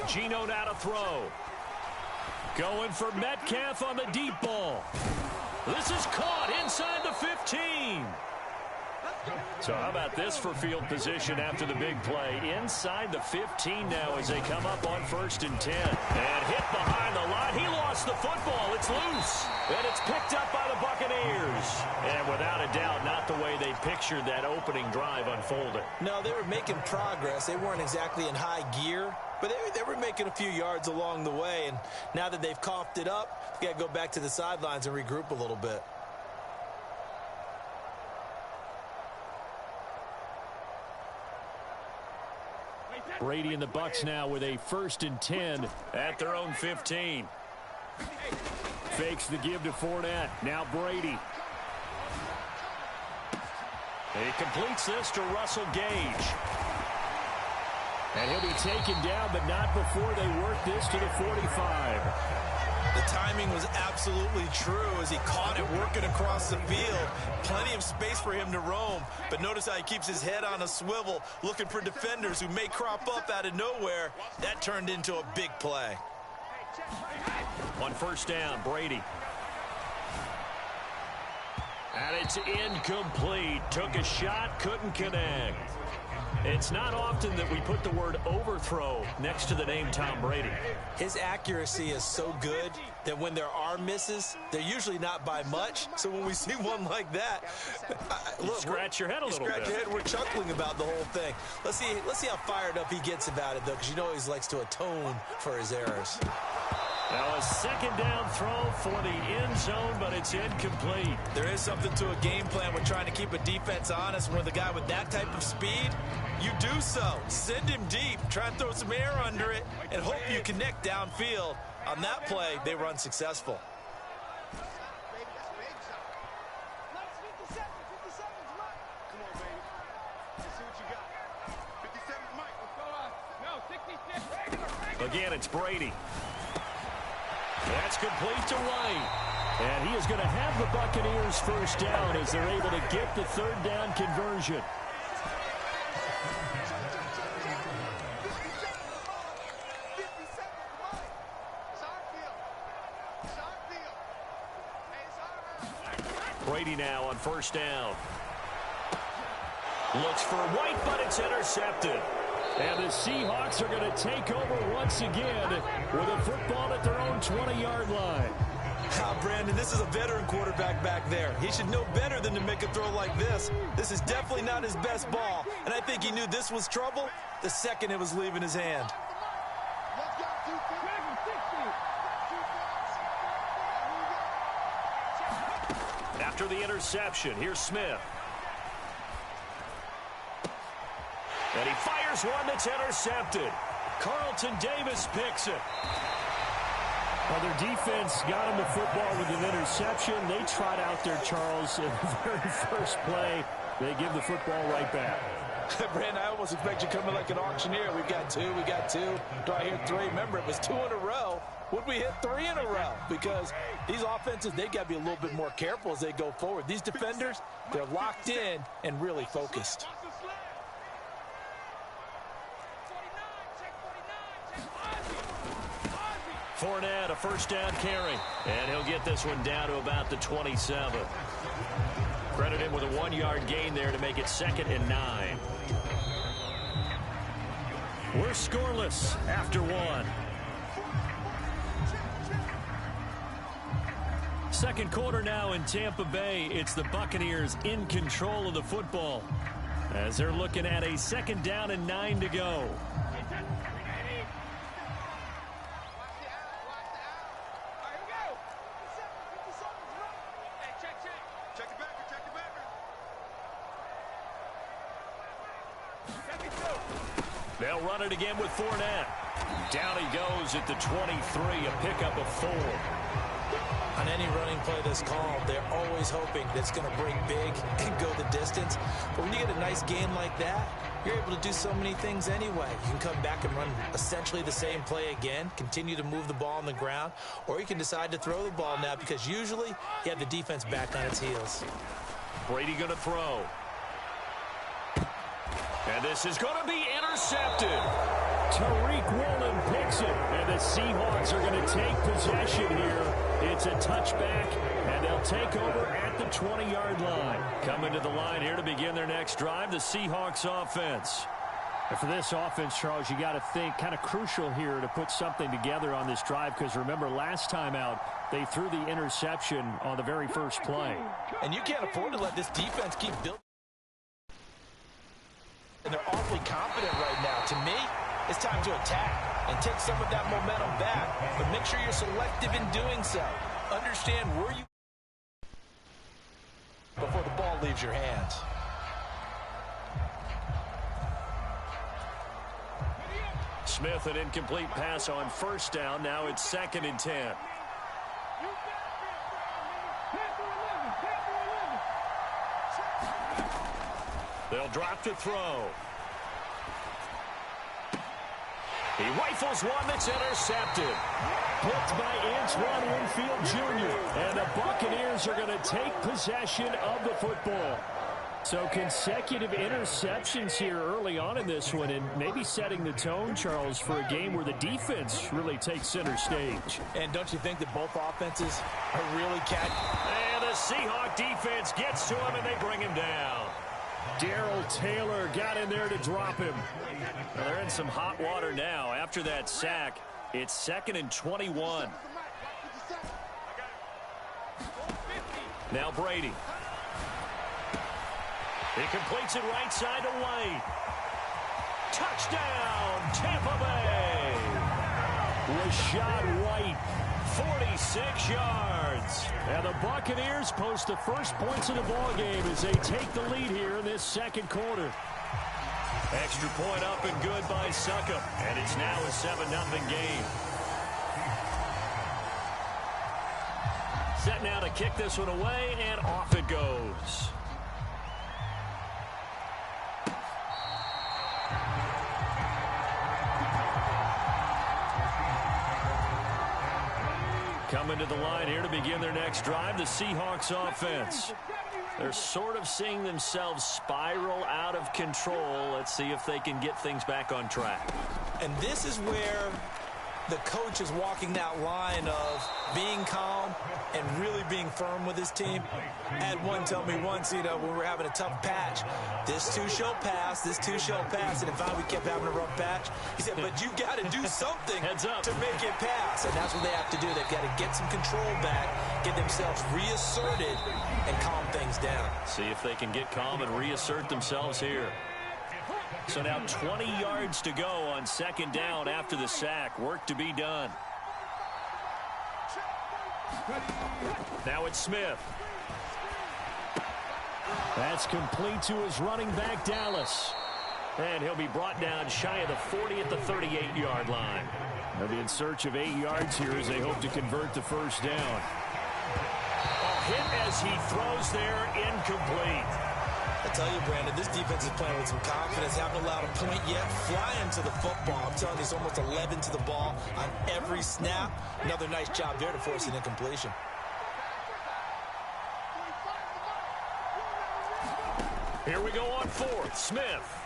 Geno now to throw. Going for Metcalf on the deep ball. This is caught inside the 15. So how about this for field position after the big play? Inside the 15 now as they come up on 1st and 10. And hit behind the line. He lost the football. It's loose. And it's picked up by the Buccaneers. And without a doubt, not the way they pictured that opening drive unfolded. No, they were making progress. They weren't exactly in high gear, but they were making a few yards along the way. And now that they've coughed it up, they got to go back to the sidelines and regroup a little bit. Brady and the Bucs now with a 1st and 10 at their own 15. Fakes the give to Fournette. Now Brady. He completes this to Russell Gage. And he'll be taken down, but not before they work this to the 45. The timing was absolutely true as he caught it working across the field. Plenty of space for him to roam, but notice how he keeps his head on a swivel, looking for defenders who may crop up out of nowhere. That turned into a big play. On 1st down, Brady. And it's incomplete. Took a shot, couldn't connect. It's not often that we put the word overthrow next to the name Tom Brady. His accuracy is so good that when there are misses, they're usually not by much. So when we see one like that, look, scratch your head a little bit. Scratch your head. We're chuckling about the whole thing. Let's see how fired up he gets about it, though, because you know he likes to atone for his errors. Now a 2nd down throw for the end zone, but it's incomplete. There is something to a game plan with trying to keep a defense honest. When with a guy with that type of speed, you do so. Send him deep, try and throw some air under it, and hope you connect downfield. On that play, they were unsuccessful. Again, it's Brady. That's complete to White. And he is going to have the Buccaneers 1st down as they're able to get the 3rd down conversion. Brady now on first down. Looks for White, but it's intercepted. And the Seahawks are going to take over once again with a football at their own 20-yard line. Brandon, this is a veteran quarterback back there. He should know better than to make a throw like this. This is definitely not his best ball, and I think he knew this was trouble the second it was leaving his hand. After the interception, here's Smith. And he fires one that's intercepted. Carlton Davis picks it. Well, their defense got him the football with an interception. They trot out there, Charles, in the very first play. They give the football right back. Brandon, I almost expect you coming like an auctioneer. We got two. Do I hear three? Remember, it was 2 in a row. Would we hit 3 in a row? Because these offenses, they got to be a little bit more careful as they go forward. These defenders, they're locked in and really focused. Fournette, a first down carry. And he'll get this one down to about the 27. Credit him with a 1-yard gain there to make it 2nd and 9. We're scoreless after 1. Second quarter now in Tampa Bay. It's the Buccaneers in control of the football as they're looking at a 2nd down and 9 to go. They'll run it again with Fournette. Down he goes at the 23, a pickup of 4. On any running play that's called, they're always hoping that it's going to break big and go the distance. But when you get a nice game like that, you're able to do so many things anyway. You can come back and run essentially the same play again, continue to move the ball on the ground, or you can decide to throw the ball now because usually you have the defense back on its heels. Brady going to throw. And this is going to be intercepted. Tariq Woolen picks it, and the Seahawks are going to take possession here. It's a touchback, and they'll take over at the 20-yard line. Coming to the line here to begin their next drive, the Seahawks offense. And for this offense, Charles, you got to think kind of crucial here to put something together on this drive because remember, last time out, they threw the interception on the very first play. And you can't afford to let this defense keep building. And they're awfully confident right now. To me, it's time to attack and take some of that momentum back. But make sure you're selective in doing so. Understand where you before the ball leaves your hands. Smith, an incomplete pass on first down. Now it's 2nd and 10. They'll drop to throw. He rifles one that's intercepted. Picked by Antoine Winfield Jr. And the Buccaneers are going to take possession of the football. So consecutive interceptions here early on in this one and maybe setting the tone, Charles, for a game where the defense really takes center stage. And don't you think that both offenses are really And the Seahawk defense gets to him and they bring him down. Darrell Taylor got in there to drop him. Well, they're in some hot water now. After that sack, it's 2nd and 21. Now Brady. He completes it right side to White. Touchdown, Tampa Bay. Rachaad White, 46 yards. And the Buccaneers post the first points of the ballgame as they take the lead here in this second quarter. Extra point up and good by Succop. And it's now a 7-0 game. Set now to kick this one away, and off it goes. Coming to the line here to begin their next drive, the Seahawks offense. They're sort of seeing themselves spiral out of control. Let's see if they can get things back on track. And this is where the coach is walking that line of being calm and really being firm with his team. I had one tell me once, when we were having a tough patch, this too shall pass, this too shall pass. And in fact, we kept having a rough patch. He said, but you got to do something to make it pass. And that's what they have to do. They've got to get some control back, get themselves reasserted, and calm things down. See if they can get calm and reassert themselves here. So now 20 yards to go on second down after the sack. Work to be done. Now it's Smith. That's complete to his running back, Dallas. And he'll be brought down shy of the 40 at the 38-yard line. They'll be in search of 8 yards here as they hope to convert the first down. A hit as he throws there, incomplete. I tell you, Brandon, this defense is playing with some confidence. Haven't allowed a point yet. Flying to the football. I'm telling you, it's almost 11 to the ball on every snap. Another nice job there to force an incompletion. Here we go on fourth. Smith.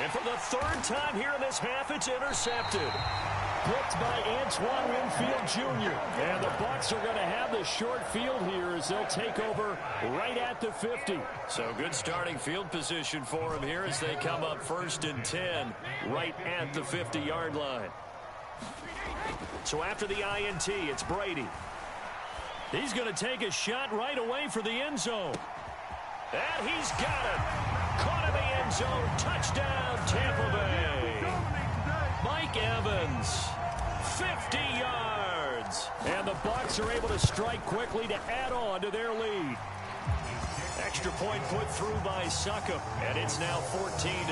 And for the third time here in this half, it's intercepted. Picked by Antoine Winfield Jr. And the Bucs are going to have the short field here as they'll take over right at the 50. So good starting field position for him here as they come up 1st and 10 right at the 50-yard line. So after the INT, it's Brady. He's going to take a shot right away for the end zone. And he's got it. Caught in the end zone. Touchdown, Tampa Bay. Mike Evans, 50 yards. And the Bucs are able to strike quickly to add on to their lead. Extra point put through by Succop, and it's now 14-0.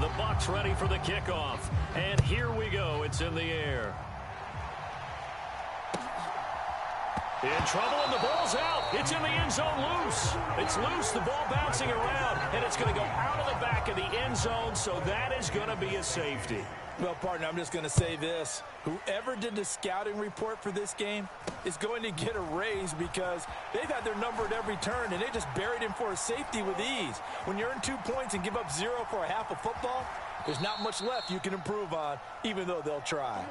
The Bucs ready for the kickoff. And here we go. It's in the air. In trouble, and the ball's out. It's in the end zone loose. It's loose, the ball bouncing around, and it's going to go out of the back of the end zone, so that is going to be a safety. Well, partner, I'm just going to say this. Whoever did the scouting report for this game is going to get a raise because they've had their number at every turn, and they just buried him for a safety with ease. When you earn 2 points and give up 0 for a half of football, there's not much left you can improve on, even though they'll try.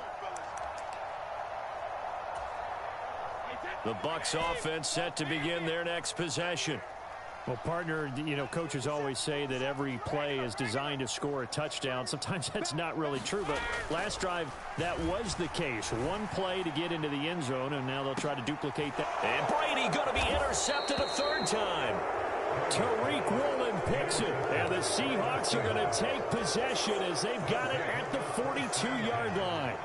The Bucs offense set to begin their next possession. Well, partner, coaches always say that every play is designed to score a touchdown. Sometimes that's not really true, but last drive, that was the case. One play to get into the end zone, and now they'll try to duplicate that. And Brady going to be intercepted a third time. Tariq Woolen picks it, and the Seahawks are going to take possession as they've got it at the 42-yard line.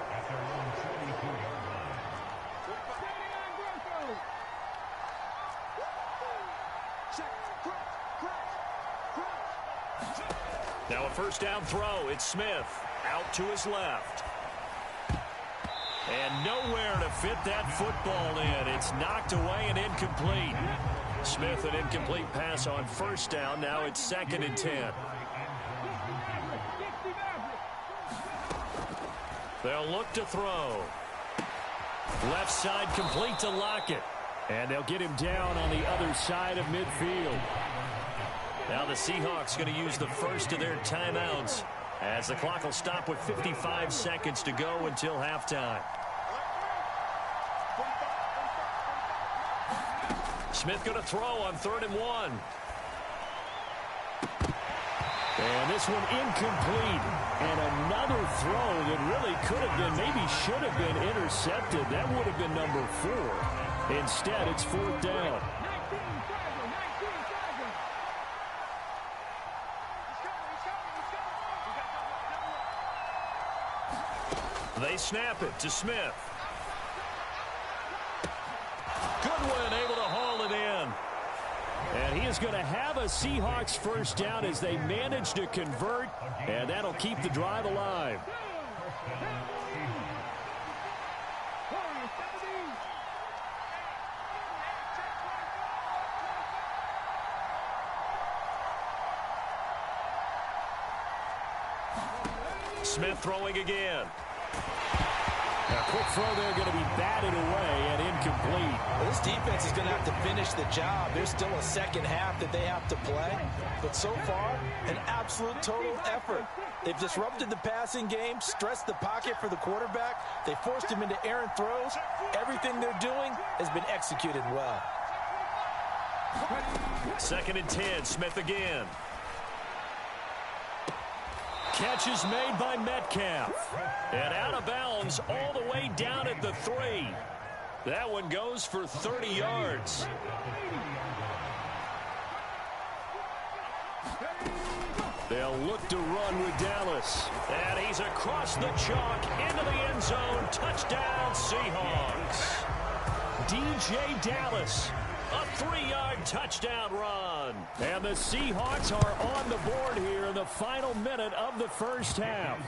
Now a first down throw. It's Smith out to his left. And nowhere to fit that football in. It's knocked away and incomplete. Smith, an incomplete pass on first down. Now it's 2nd and 10. They'll look to throw. Left side complete to Lockett. And they'll get him down on the other side of midfield. Now the Seahawks going to use the first of their timeouts as the clock will stop with 55 seconds to go until halftime. Smith going to throw on 3rd and 1. And this one incomplete. And another throw that really could have been, maybe should have been intercepted. That would have been number 4. Instead, it's 4th down. They snap it to Smith. Goodwin able to haul it in. And he is going to have a Seahawks first down as they manage to convert, and that'll keep the drive alive. Smith throwing again. A quick throw there going to be batted away and incomplete. Well, this defense is going to have to finish the job. There's still a second half that they have to play. But so far, an absolute total effort. They've disrupted the passing game, stressed the pocket for the quarterback. They forced him into errant throws. Everything they're doing has been executed well. 2nd and 10, Smith again. Catch is made by Metcalf. And out of bounds all the way down at the 3. That one goes for 30 yards. They'll look to run with Dallas. And he's across the chalk into the end zone. Touchdown, Seahawks. DJ Dallas. A 3-yard touchdown run. And the Seahawks are on the board here in the final minute of the first half.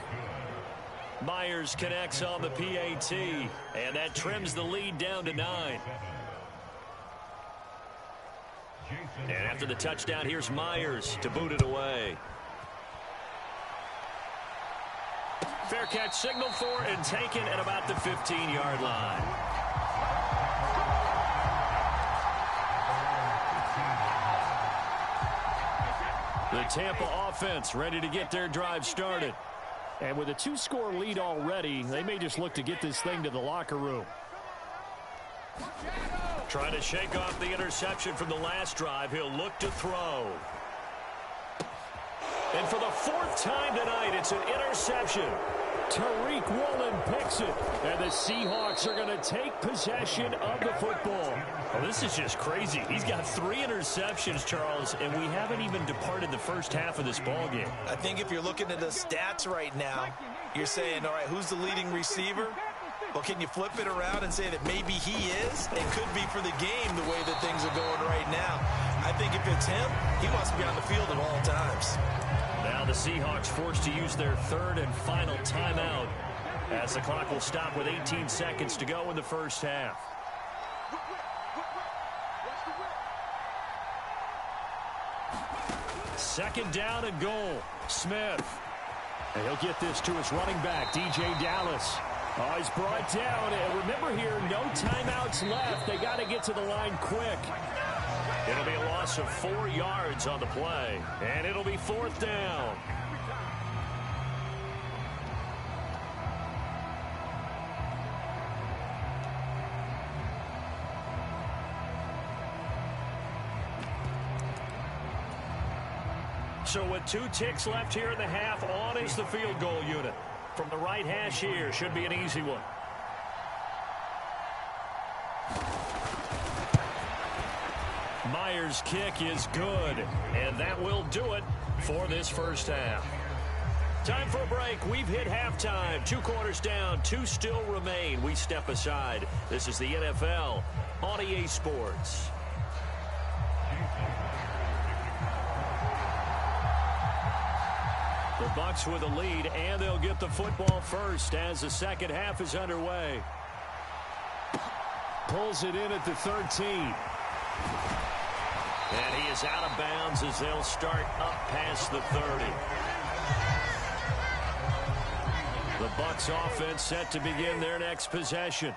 Myers connects on the PAT, and that trims the lead down to 9. And after the touchdown, here's Myers to boot it away. Fair catch signaled for and taken at about the 15-yard line. The Tampa offense ready to get their drive started. And with a 2-score lead already, they may just look to get this thing to the locker room. Trying to shake off the interception from the last drive. He'll look to throw. And for the 4th time tonight, it's an interception. Tariq Woolen picks it. And the Seahawks are going to take possession of the football. Well, this is just crazy. He's got 3 interceptions, Charles, and we haven't even departed the first half of this ballgame. I think if you're looking at the stats right now, you're saying, all right, who's the leading receiver? Well, can you flip it around and say that maybe he is and could be for the game the way that things are going right now? I think if it's him, he must be on the field at all times. Now the Seahawks forced to use their 3rd and final timeout as the clock will stop with 18 seconds to go in the first half. Second down and goal. Smith. And he'll get this to his running back, DJ Dallas. Oh, he's brought down. And remember here, no timeouts left. They got to get to the line quick. It'll be a loss of 4 yards on the play. And it'll be 4th down. So with 2 ticks left here in the half, on is the field goal unit. From the right hash here, should be an easy one. Myers' kick is good, and that will do it for this first half. Time for a break. We've hit halftime. 2 quarters down, 2 still remain. We step aside. This is the NFL on EA Sports. The Bucs with a lead, and they'll get the football first as the second half is underway. Pulls it in at the 13. And he is out of bounds as they'll start up past the 30. The Bucs offense set to begin their next possession.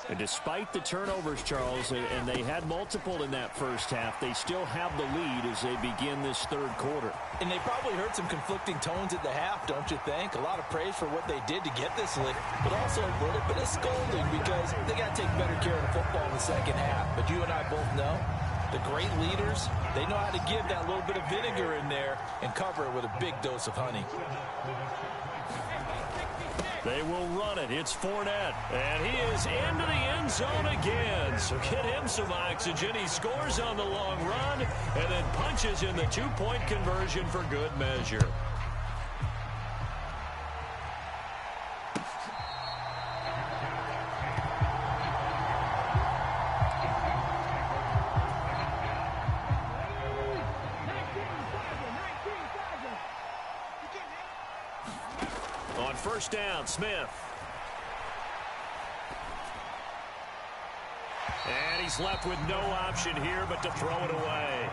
And despite the turnovers, Charles, and they had multiple in that first half, they still have the lead as they begin this 3rd quarter. And they probably heard some conflicting tones at the half, don't you think? A lot of praise for what they did to get this lead, but also a little bit of scolding because they got to take better care of the football in the second half. But you and I both know the great leaders, they know how to give that little bit of vinegar in there and cover it with a big dose of honey. They will run it. It's Fournette. And he is into the end zone again. So get him some oxygen. He scores on the long run and then punches in the 2-point conversion for good measure. On first down, Smith. And he's left with no option here but to throw it away.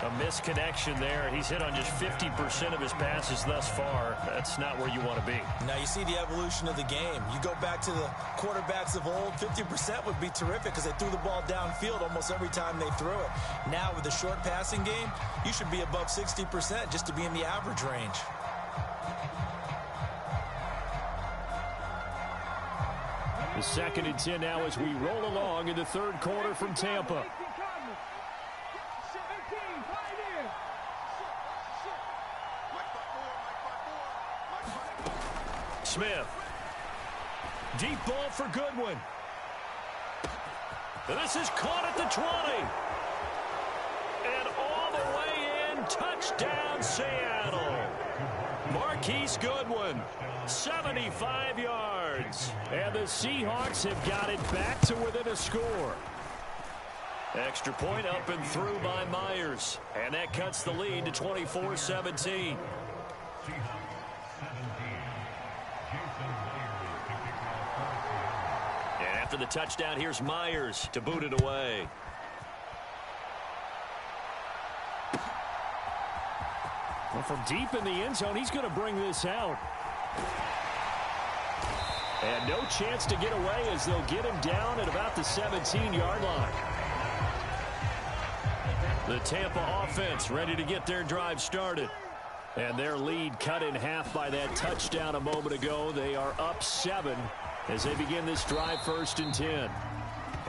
A misconnection there. He's hit on just 50% of his passes thus far. That's not where you want to be. Now you see the evolution of the game. You go back to the quarterbacks of old, 50% would be terrific because they threw the ball downfield almost every time they threw it. Now with the short passing game, you should be above 60% just to be in the average range. The 2nd and 10 now as we roll along in the 3rd quarter from Tampa. Smith. Deep ball for Goodwin. This is caught at the 20. And all the way in, touchdown Seattle. Marquise Goodwin, 75 yards. And the Seahawks have got it back to within a score. Extra point up and through by Myers. And that cuts the lead to 24-17. After the touchdown, here's Myers to boot it away. Well, from deep in the end zone, he's going to bring this out. And no chance to get away as they'll get him down at about the 17-yard line. The Tampa offense ready to get their drive started. And their lead cut in half by that touchdown a moment ago. They are up 7 as they begin this drive, 1st and 10.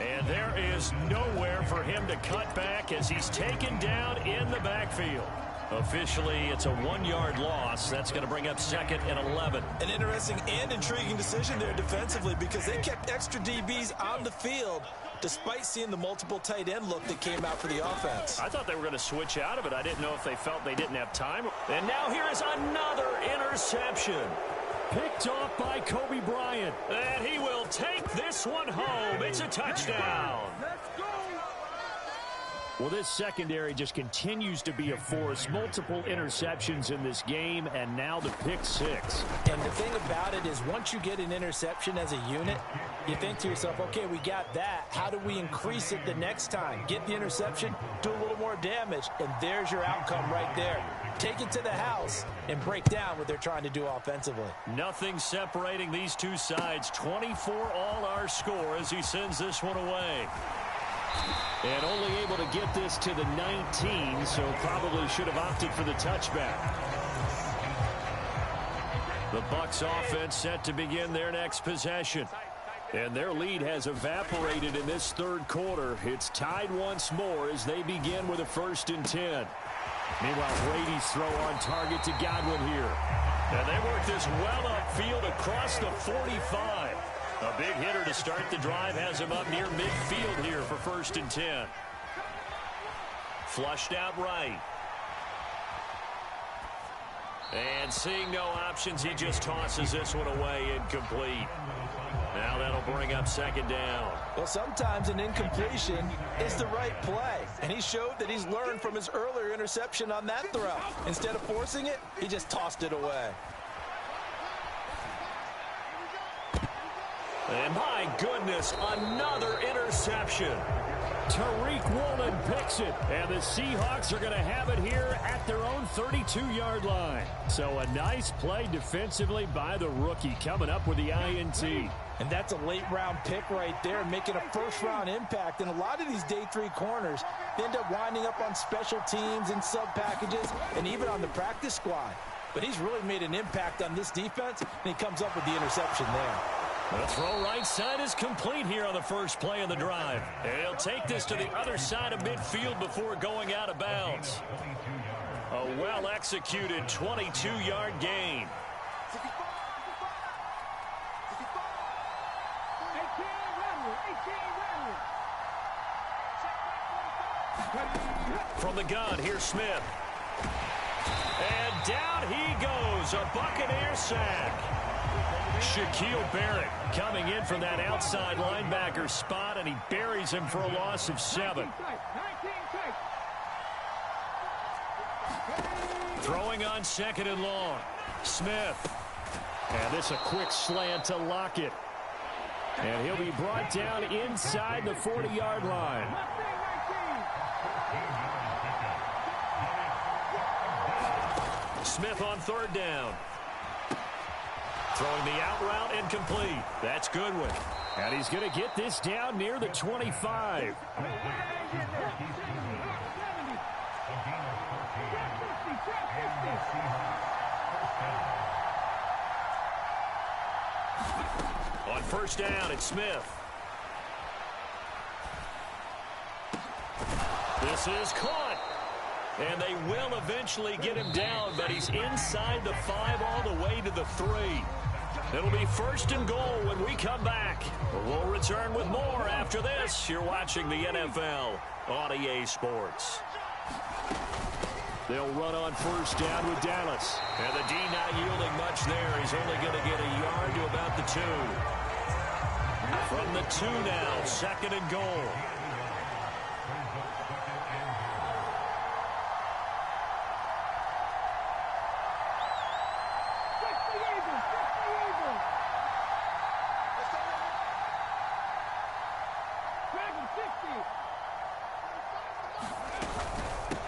And there is nowhere for him to cut back as he's taken down in the backfield. Officially, it's a 1-yard loss. That's going to bring up 2nd and 11. An interesting and intriguing decision there defensively because they kept extra DBs on the field despite seeing the multiple tight end look that came out for the offense. I thought they were going to switch out of it. I didn't know if they felt they didn't have time. And now here is another interception. Picked off by Kobe Bryant. And he will take this one home. It's a touchdown. Well, this secondary just continues to be a force. Multiple interceptions in this game, and now the pick 6. And the thing about it is once you get an interception as a unit, you think to yourself, okay, we got that. How do we increase it the next time? Get the interception, do a little more damage, and there's your outcome right there. Take it to the house and break down what they're trying to do offensively. Nothing separating these two sides. 24 all our score as he sends this one away. And only able to get this to the 19, so probably should have opted for the touchback. The Bucs offense set to begin their next possession. And their lead has evaporated in this 3rd quarter. It's tied once more as they begin with a 1st and 10. Meanwhile, Brady's throw on target to Godwin here. And they work this well upfield across the 45. A big hitter to start the drive has him up near midfield here for 1st and 10. Flushed out right. And seeing no options, he just tosses this one away incomplete. Now that'll bring up 2nd down. Well, sometimes an incompletion is the right play. And he showed that he's learned from his earlier interception on that throw. Instead of forcing it, he just tossed it away. And my goodness, another interception. Tariq Woolen picks it, and the Seahawks are going to have it here at their own 32-yard line. So a nice play defensively by the rookie, coming up with the INT. And that's a late-round pick right there, making a first-round impact. And a lot of these day 3 corners, they end up winding up on special teams and sub-packages and even on the practice squad. But he's really made an impact on this defense, and he comes up with the interception there. The throw right side is complete here on the first play of the drive. And he'll take this to the other side of midfield before going out of bounds. A well-executed 22-yard gain. From the gun, here's Smith. And down he goes, a Buccaneer sack. Shaquille Barrett coming in from that outside linebacker spot, and he buries him for a loss of 7. Throwing on 2nd and long. Smith. And this a quick slant to Lockett. And he'll be brought down inside the 40-yard line. Smith on third down. Throwing the out route incomplete. That's Goodwin. And he's going to get this down near the 25. On first down, it's Smith. This is caught. And they will eventually get him down, but he's inside the 5 all the way to the 3. It'll be first and goal when we come back. We'll return with more after this. You're watching the NFL on EA Sports. They'll run on first down with Dallas. And the D not yielding much there. He's only going to get a yard to about the 2. From the 2 now, second and goal.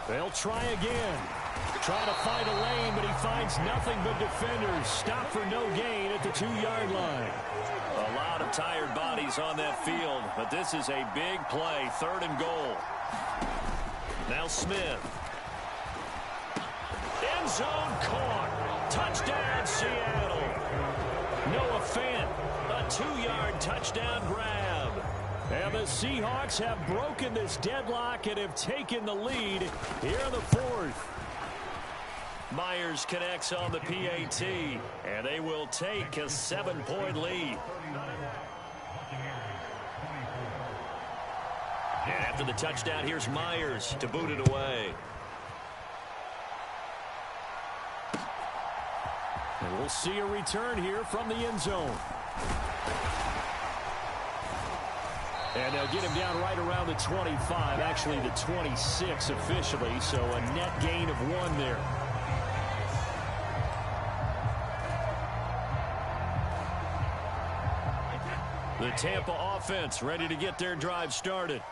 They'll try again. Trying to find a lane, but he finds nothing but defenders. Stop for no gain at the 2-yard line. A lot of tired bodies on that field, but this is a big play. Third and goal. Now Smith. End zone caught. Touchdown, Seattle. Noah Fant, a 2-yard touchdown grab. And the Seahawks have broken this deadlock and have taken the lead here in the 4th. Myers connects on the PAT, and they will take a 7-point lead. And after the touchdown, here's Myers to boot it away. And we'll see a return here from the end zone. And they'll get him down right around the 25, actually the 26 officially, so a net gain of 1 there. The Tampa offense ready to get their drive started.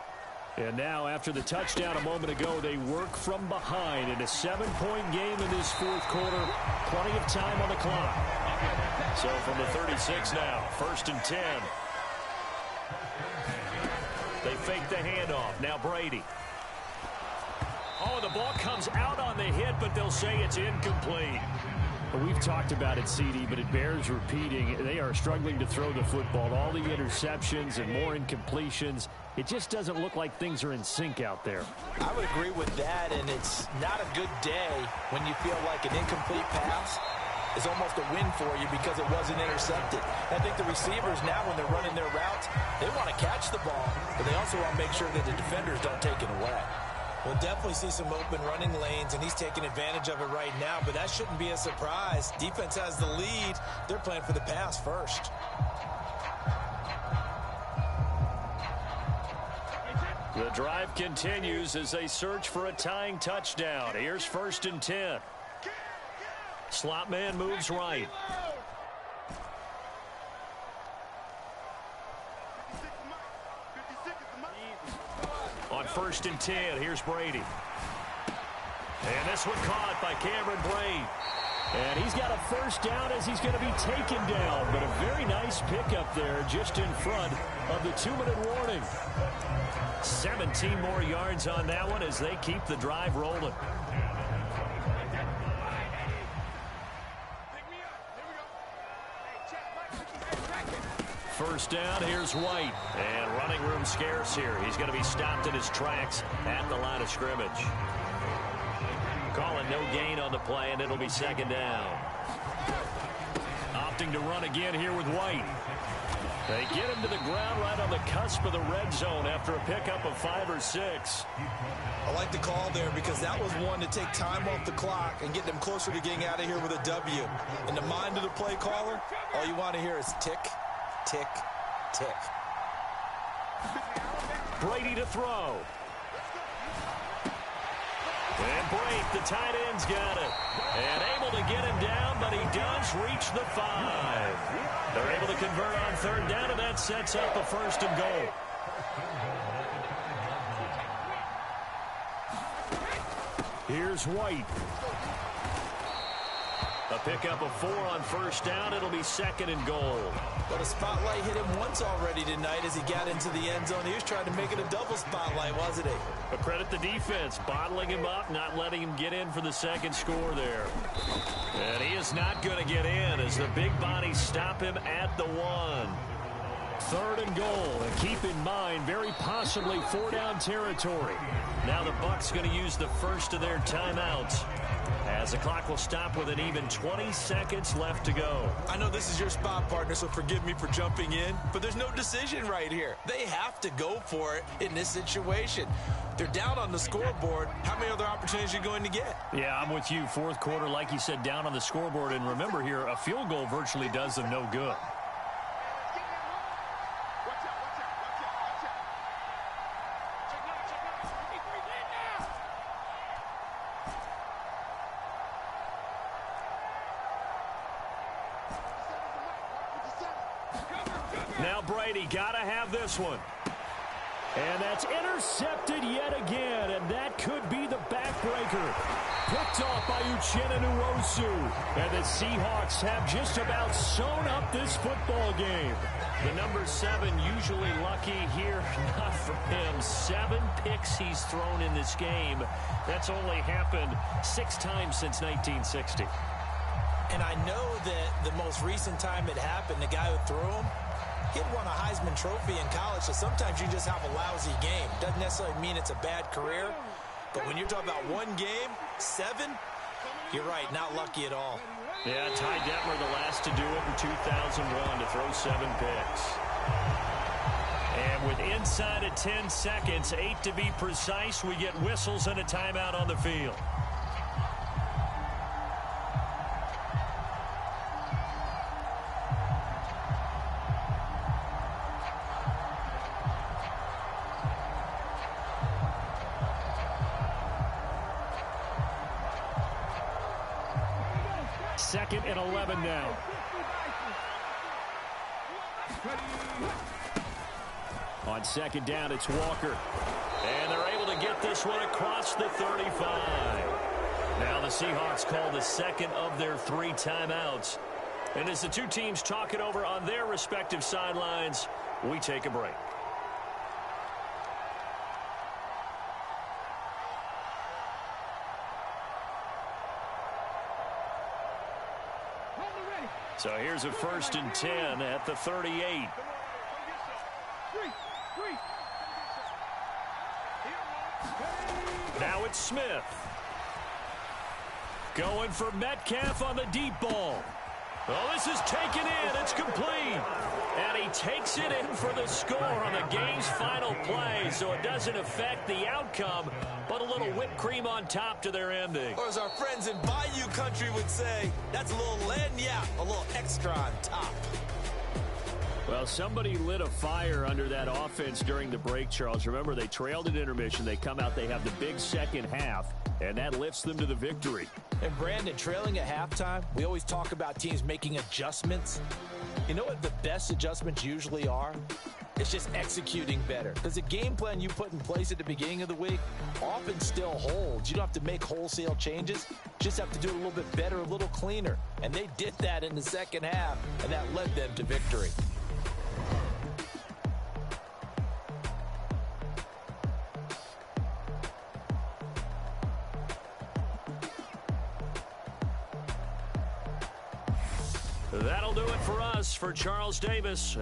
And now after the touchdown a moment ago, they work from behind in a 7-point game in this 4th quarter. Plenty of time on the clock. So from the 36 now, first and 10. They fake the handoff. Now Brady. Oh, the ball comes out on the hit, but they'll say it's incomplete. Well, we've talked about it, CD, but it bears repeating. They are struggling to throw the football. All the interceptions and more incompletions. It just doesn't look like things are in sync out there. I would agree with that, and it's not a good day when you feel like an incomplete pass is almost a win for you because it wasn't intercepted. I think the receivers now, when they're running their routes, they want to catch the ball, but they also want to make sure that the defenders don't take it away. We'll definitely see some open running lanes, and he's taking advantage of it right now, but that shouldn't be a surprise. Defense has the lead. They're playing for the pass first. The drive continues as they search for a tying touchdown. Here's first and 10. Slot man moves right. On first and 10, here's Brady. And this one caught by Cameron Brate. And he's got a first down as he's going to be taken down. But a very nice pickup there just in front of the 2-minute warning. 17 more yards on that one as they keep the drive rolling. First down, here's White. And running room scarce here. He's going to be stopped in his tracks at the line of scrimmage. Calling no gain on the play, and it'll be second down. Opting to run again here with White. They get him to the ground right on the cusp of the red zone after a pickup of 5 or 6. I like the call there because that was one to take time off the clock and get them closer to getting out of here with a W. In the mind of the play caller, all you want to hear is tick, tick, tick. Brady to throw. And Brate, the tight end's got it. And able to get him down, but he does reach the 5. They're able to convert on third down, and that sets up a first and goal. Here's White. A pickup of 4 on first down. It'll be 2nd and goal. Well, the spotlight hit him once already tonight as he got into the end zone. He was trying to make it a double spotlight, wasn't he? But credit the defense, bottling him up, not letting him get in for the second score there. And he is not going to get in as the big bodies stop him at the 1. 3rd and goal, and keep in mind, very possibly 4-down territory. Now the Bucs going to use the first of their timeouts, as the clock will stop with an even 20 seconds left to go. I know this is your spot, partner, so forgive me for jumping in, but there's no decision right here. They have to go for it in this situation. They're down on the scoreboard. How many other opportunities are you going to get? Yeah, I'm with you. 4th quarter, like you said, down on the scoreboard. And remember here, a field goal virtually does them no good. Now Brady got to have this one. And that's intercepted yet again, and that could be the backbreaker. Picked off by Uchenna Nwosu. And the Seahawks have just about sewn up this football game. The number 7 usually lucky here, not for him. 7 picks he's thrown in this game. That's only happened 6 times since 1960. And I know that the most recent time it happened, the guy who threw him, he'd won a Heisman Trophy in college, so sometimes you just have a lousy game. Doesn't necessarily mean it's a bad career, but when you're talking about 1 game, 7, you're right, not lucky at all. Yeah, Ty Detmer the last to do it in 2001 to throw 7 picks. And with inside of 10 seconds, 8 to be precise, we get whistles and a timeout on the field. Second and 11 now. On second down, it's Walker. And they're able to get this one across the 35. Now the Seahawks call the second of their 3 timeouts. And as the two teams talk it over on their respective sidelines, we take a break. So here's a 1st and 10 at the 38. Now it's Smith. Going for Metcalf on the deep ball. Oh, this is taken in. It's complete. And he takes it in for the score on the game's final play, so it doesn't affect the outcome, but a little whipped cream on top to their ending. Or as our friends in Bayou Country would say, that's a little lagniappe, a little extra on top. Well, somebody lit a fire under that offense during the break, Charles. Remember, they trailed at intermission. They come out, they have the big second half, and that lifts them to the victory. And Brandon, trailing at halftime, we always talk about teams making adjustments. You know what the best adjustments usually are? It's just executing better. Because the game plan you put in place at the beginning of the week often still holds. You don't have to make wholesale changes. Just have to do it a little bit better, a little cleaner. And they did that in the second half, and that led them to victory. That'll do it for us. For Charles Davis.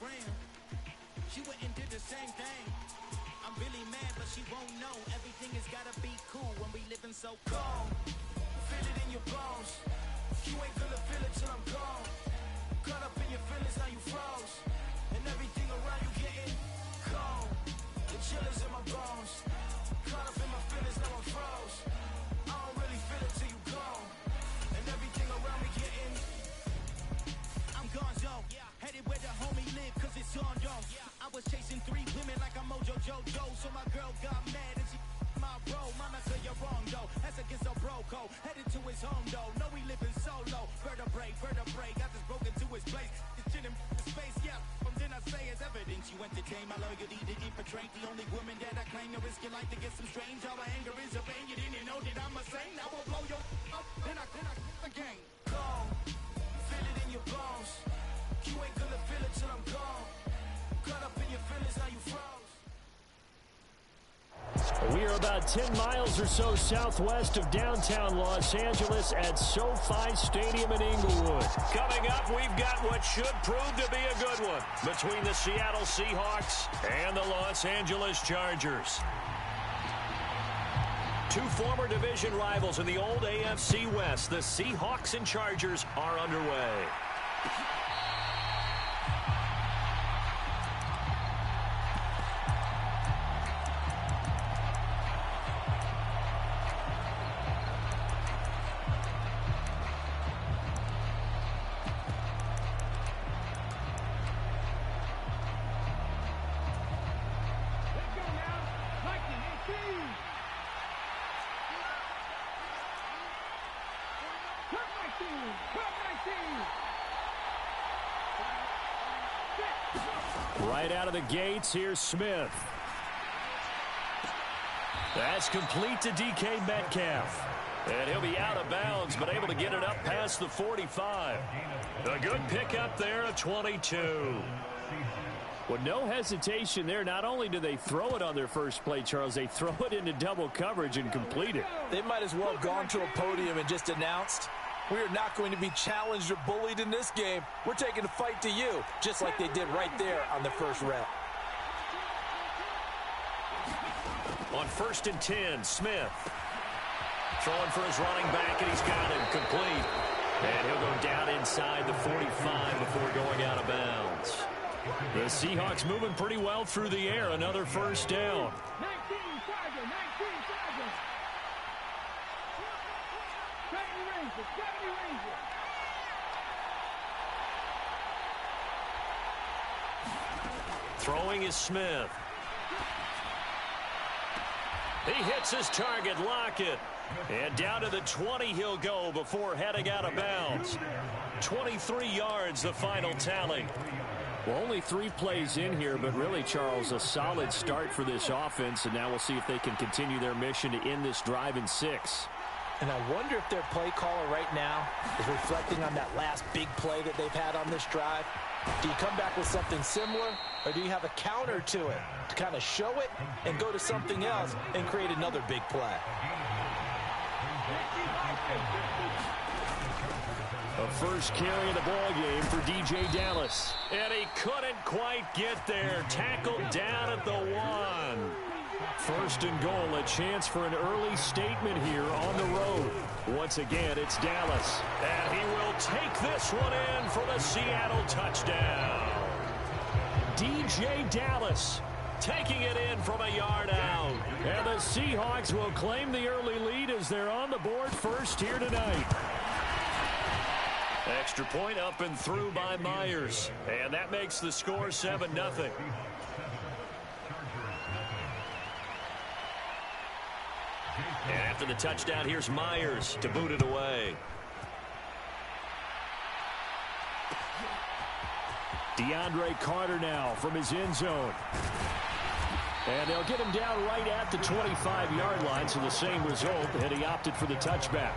friend. She went and did the same thing. I'm really mad, but she won't know. Everything has gotta be cool when we living so cold. Feel it in your bones. You ain't gonna feel it till I'm gone. Caught up in your feelings, now you froze. And everything around you getting cold. The chillers in my bones. Caught up in my feelings, now I'm froze. I don't really feel it till you gone. And everything around me getting. I'm gonzo. Headed where the homie live, cause it's on though. I was chasing 3 women like I'm Mojo Jojo. So my girl got mad and she my bro. Mama said you're wrong though. That's against a bro code. Headed to his home though. No, we living solo. Vertebrae. Got this broken to his place. This shit in space, yeah. From then I say it's evidence. You entertain my loyalty to infiltrate. The only woman that I claim to risk your life to get some strange. All my anger is a pain. You didn't know that I'm a saint. I will blow your up. Then I again. Go. Feel it in your bones. You ain't gonna feel it till I'm gone. Caught up in your feelings, now you froze. We are about 10 miles or so southwest of downtown Los Angeles at SoFi Stadium in Inglewood. Coming up, we've got what should prove to be a good one between the Seattle Seahawks and the Los Angeles Chargers. 2 former division rivals in the old AFC West. The Seahawks and Chargers are underway. Right out of the gates, here's Smith. That's complete to DK Metcalf. And he'll be out of bounds, but able to get it up past the 45. A good pickup there of 22. Well, no hesitation there. Not only do they throw it on their first play, Charles, they throw it into double coverage and complete it. They might as well have gone to a podium and just announced, we are not going to be challenged or bullied in this game. We're taking the fight to you, just like they did right there on the first rep. On 1st and 10, Smith. Throwing for his running back, and he's got him complete. And he'll go down inside the 45 before going out of bounds. The Seahawks moving pretty well through the air. Another first down. 19 Chargers, 19 Chargers. 70 Rangers, 70 Rangers. Throwing is Smith. He hits his target, Lockett. And down to the 20 he'll go before heading out of bounds. 23 yards, the final tally. Well, only 3 plays in here, but really, Charles, a solid start for this offense. And now we'll see if they can continue their mission to end this drive in 6. And I wonder if their play caller right now is reflecting on that last big play that they've had on this drive. Do you come back with something similar, or do you have a counter to it to kind of show it and go to something else and create another big play? A first carry of the ball game for DJ Dallas. And he couldn't quite get there. Tackled down at the 1. First and goal, a chance for an early statement here on the road. Once again, it's Dallas. And he will take this one in for the Seattle touchdown. DJ Dallas taking it in from a yard out. And the Seahawks will claim the early lead as they're on the board first here tonight. Extra point up and through by Myers. And that makes the score 7-0. And after the touchdown, here's Myers to boot it away. DeAndre Carter now from his end zone. And they'll get him down right at the 25-yard line, so the same result, and he opted for the touchback.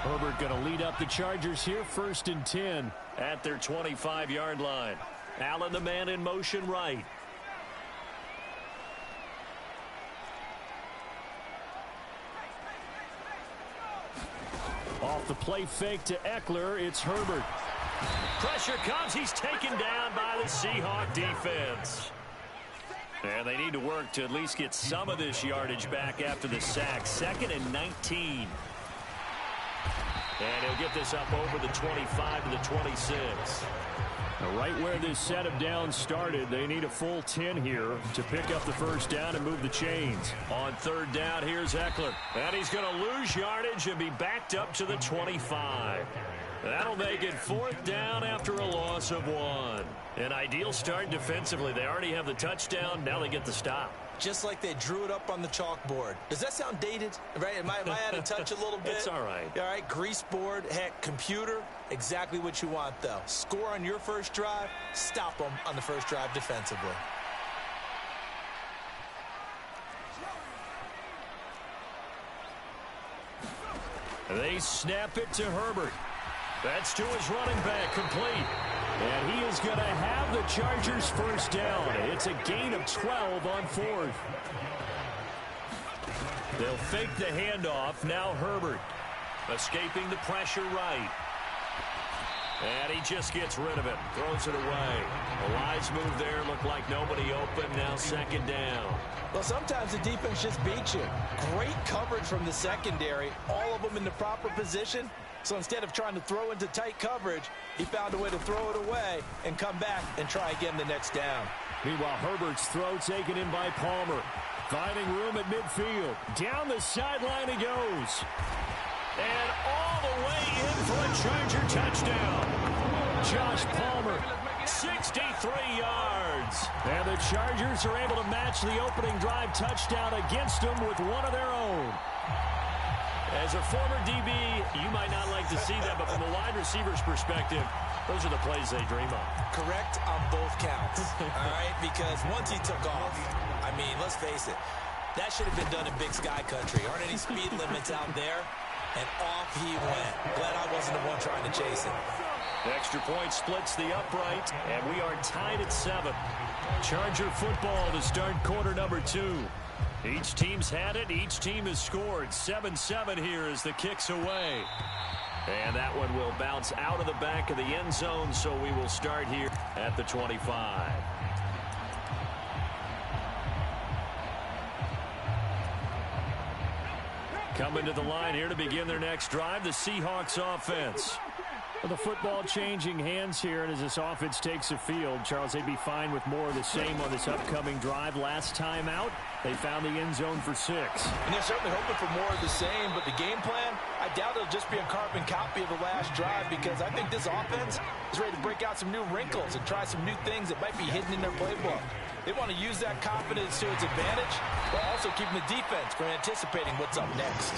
Herbert going to lead up the Chargers here, 1st and 10 at their 25-yard line. Allen, the man in motion right. Off the play fake to Eckler, it's Herbert. Pressure comes. He's taken down by the Seahawk defense. And they need to work to at least get some of this yardage back after the sack. 2nd and 19. And he'll get this up over the 25 to the 26. Now, right where this set of downs started, they need a full 10 here to pick up the first down and move the chains. On 3rd down, here's Eckler. And he's going to lose yardage and be backed up to the 25. That'll make it 4th down after a loss of 1. An ideal start defensively. They already have the touchdown. Now they get the stop. Just like they drew it up on the chalkboard. Does that sound dated? Right? Am I out of touch a little bit? It's all right. All right, grease board, heck, computer, exactly what you want, though. Score on your first drive, stop them on the first drive defensively. They snap it to Herbert. That's to his running back, complete. And he is going to have the Chargers first down. It's a gain of 12 on 4th. They'll fake the handoff. Now Herbert escaping the pressure right. And he just gets rid of it. Throws it away. A wise move there. Looked like nobody open. Now 2nd down. Well, sometimes the defense just beats you. Great coverage from the secondary. All of them in the proper position. So instead of trying to throw into tight coverage, he found a way to throw it away and come back and try again the next down. Meanwhile, Herbert's throw taken in by Palmer. Finding room at midfield. Down the sideline he goes. And all the way in for a Charger touchdown. Josh Palmer, 63 yards. And the Chargers are able to match the opening drive touchdown against them with one of their own. As a former DB, you might not like to see that, but from a wide receiver's perspective, those are the plays they dream of. Correct on both counts, all right? Because once he took off, I mean, let's face it, that should have been done in Big Sky country. Aren't any speed limits out there? And off he went. Glad I wasn't the one trying to chase him. Extra point splits the upright, and we are tied at 7. Charger football to start quarter number 2. Each team's had it. Each team has scored. 7-7 here as the kick's away. And that one will bounce out of the back of the end zone, so we will start here at the 25. Coming to the line here to begin their next drive, the Seahawks offense. Well, the football changing hands here, and as this offense takes the field, Charles, they'd be fine with more of the same on this upcoming drive. Last time out, they found the end zone for 6. And they're certainly hoping for more of the same, but the game plan, I doubt it'll just be a carbon copy of the last drive, because I think this offense is ready to break out some new wrinkles and try some new things that might be hidden in their playbook. They want to use that confidence to its advantage, while also keeping the defense from anticipating what's up next.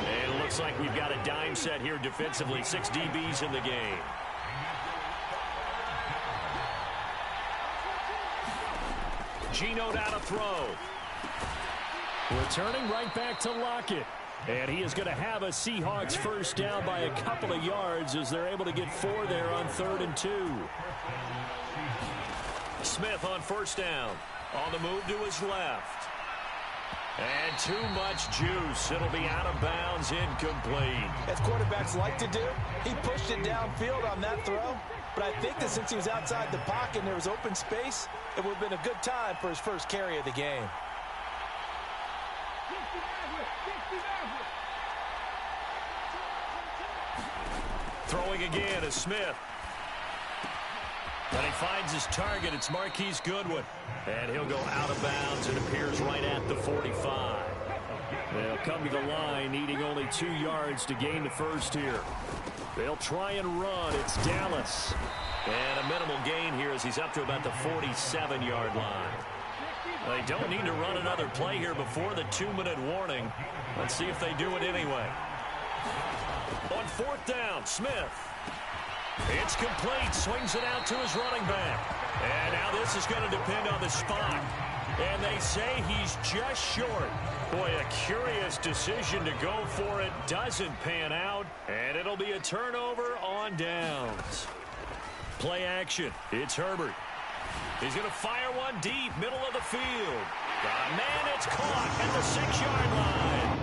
And it looks like we've got a dime set here defensively. 6 DBs in the game. Geno down a throw. Returning right back to Lockett. And he is going to have a Seahawks first down by a couple of yards as they're able to get 4 there on 3rd and 2. Smith on first down. On the move to his left. And too much juice. It'll be out of bounds, incomplete. As quarterbacks like to do, he pushed it downfield on that throw. But I think that since he was outside the pocket and there was open space, it would have been a good time for his first carry of the game. Throwing again is Smith. But he finds his target. It's Marquise Goodwin. And he'll go out of bounds. It appears right at the 45. They'll come to the line, needing only 2 yards to gain the first here. They'll try and run. It's Dallas. And a minimal gain here as he's up to about the 47-yard line. They don't need to run another play here before the 2-minute warning. Let's see if they do it anyway. On 4th down, Smith. It's complete. Swings it out to his running back. And now this is going to depend on the spot. And they say he's just short. Boy, a curious decision to go for it. Doesn't pan out. And it'll be a turnover on downs. Play action. It's Herbert. He's going to fire one deep, middle of the field. Man, it's caught at the 6-yard line.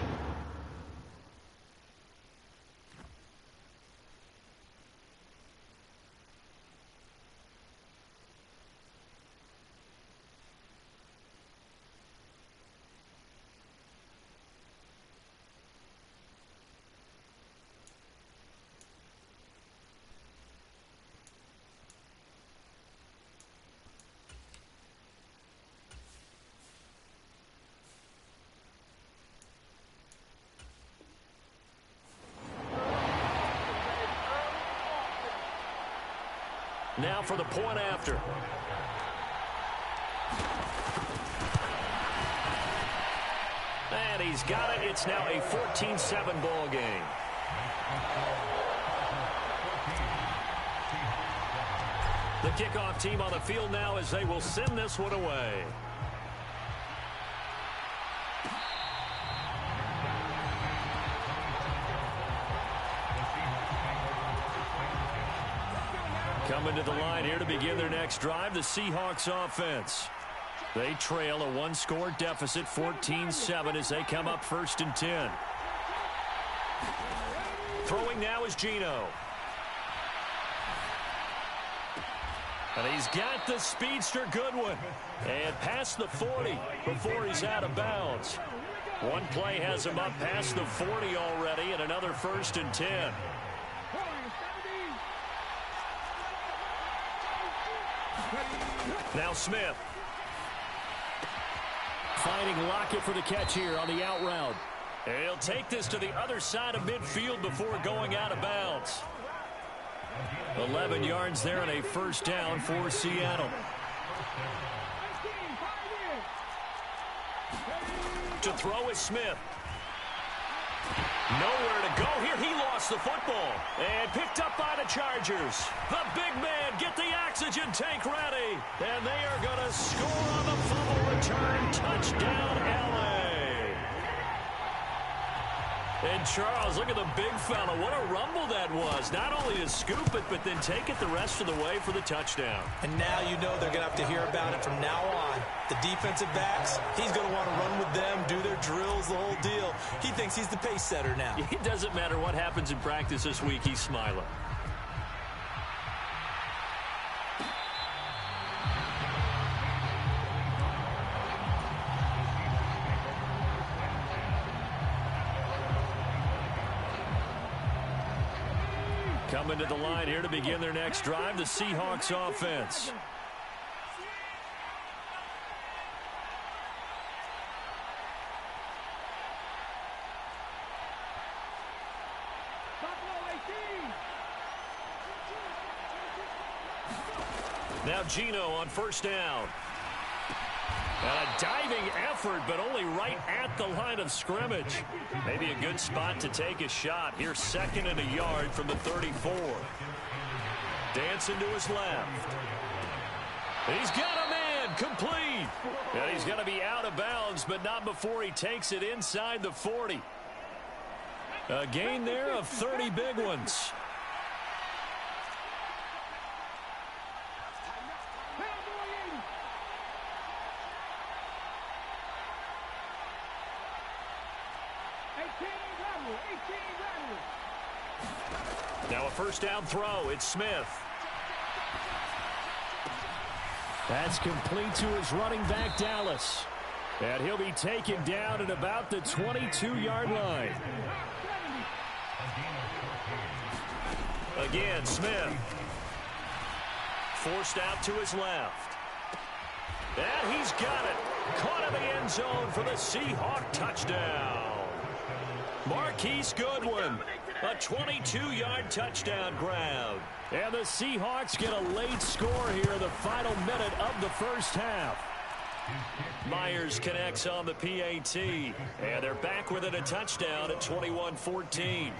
Now for the point after. And he's got it. It's now a 14-7 ball game. The kickoff team on the field now as they will send this one away. Coming to the line here to begin their next drive, the Seahawks offense. They trail a one-score deficit, 14-7, as they come up 1st and 10. Throwing now is Geno. And he's got the speedster Goodwin. And past the 40 before he's out of bounds. One play has him up past the 40 already, and another 1st and 10. Now Smith. Finding Lockett for the catch here on the out route. He'll take this to the other side of midfield before going out of bounds. 11 yards there and a 1st down for Seattle. To throw is Smith. Nowhere to go here. He lost the football. And picked up by the Chargers. The big man, get the oxygen tank ready. And they are going to score on the fumble return. Touchdown, LA. And Charles, look at the big fella. What a rumble that was. Not only to scoop it, but then take it the rest of the way for the touchdown. And now you know they're going to have to hear about it from now on. The defensive backs, he's going to want to run with them, do their drills, the whole deal. He thinks he's the pace setter now. It doesn't matter what happens in practice this week. He's smiling. Coming to the line here to begin their next drive, the Seahawks offense. Now Geno on 1st down. And a diving effort, but only right at the line of scrimmage. Maybe a good spot to take a shot. Here's 2nd and a yard from the 34. Dancing to his left. He's got a man, complete. And he's going to be out of bounds, but not before he takes it inside the 40. A gain there of 30 big ones. Now a 1st down throw. It's Smith. That's complete to his running back, Dallas. And he'll be taken down at about the 22-yard line. Again, Smith. Forced out to his left. And he's got it. Caught in the end zone for the Seahawk touchdown. Marquise Goodwin. A 22-yard touchdown grab. And the Seahawks get a late score here in the final minute of the 1st half. Myers connects on the PAT. And they're back within a touchdown at 21-14.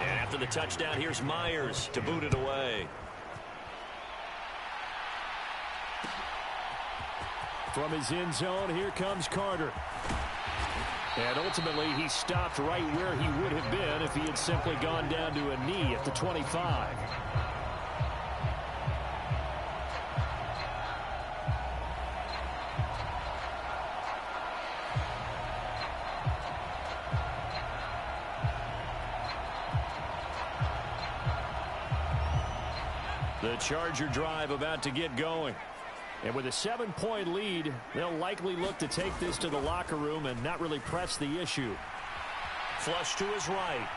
And after the touchdown, here's Myers to boot it away. From his end zone, here comes Carter. And ultimately, he stopped right where he would have been if he had simply gone down to a knee at the 25. The Charger drive about to get going. And with a 7-point lead, they'll likely look to take this to the locker room and not really press the issue. Flush to his right.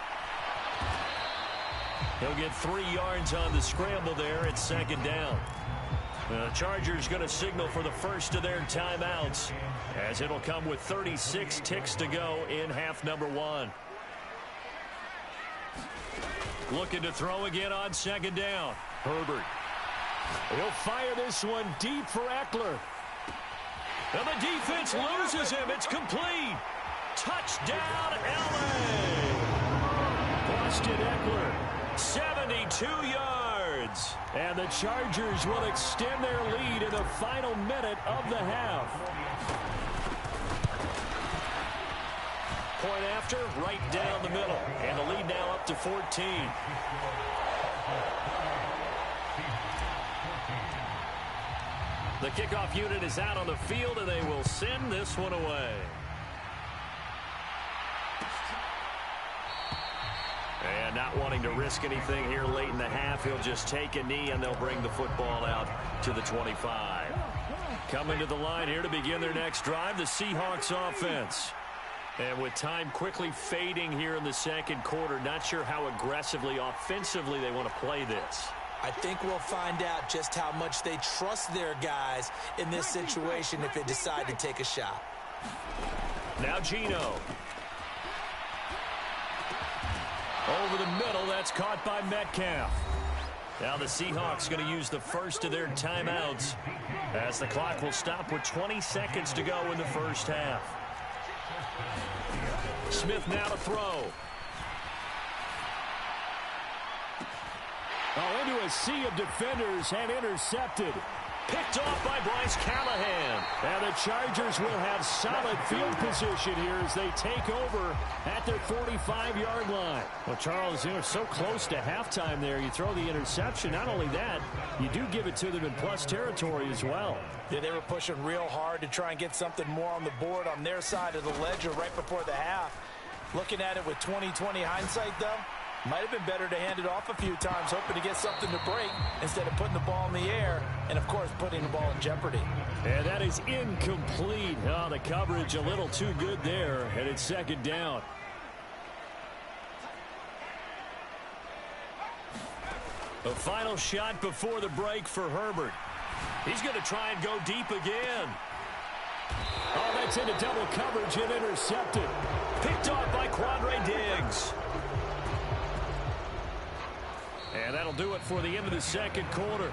He'll get 3 yards on the scramble there at 2nd down. The Chargers going to signal for the first of their timeouts, as it'll come with 36 ticks to go in half number 1. Looking to throw again on second down. Herbert. He'll fire this one deep for Eckler. And the defense loses him. It's complete. Touchdown, L.A. Austin Eckler, 72 yards. And the Chargers will extend their lead in the final minute of the half. Point after, right down the middle. And the lead now up to 14. The kickoff unit is out on the field, and they will send this one away. And not wanting to risk anything here late in the half, he'll just take a knee, and they'll bring the football out to the 25. Coming to the line here to begin their next drive, the Seahawks offense. And with time quickly fading here in the second quarter, not sure how aggressively, offensively they want to play this. I think we'll find out just how much they trust their guys in this situation if they decide to take a shot. Now Geno. Over the middle, that's caught by Metcalf. Now the Seahawks going to use the first of their timeouts as the clock will stop with 20 seconds to go in the first half. Smith now to throw. Oh, into a sea of defenders and intercepted. Picked off by Bryce Callahan. And the Chargers will have solid field position here as they take over at their 45-yard line. Well, Charles, you know, so close to halftime there. You throw the interception. Not only that, you do give it to them in plus territory as well. Yeah, they were pushing real hard to try and get something more on the board on their side of the ledger right before the half. Looking at it with 20/20 hindsight, though, might have been better to hand it off a few times, hoping to get something to break instead of putting the ball in the air and, of course, putting the ball in jeopardy. And that is incomplete. Oh, the coverage a little too good there, and it's second down. A final shot before the break for Herbert. He's going to try and go deep again. Oh, that's into double coverage and intercepted. Picked off by Quandre Diggs. And that'll do it for the end of the second quarter.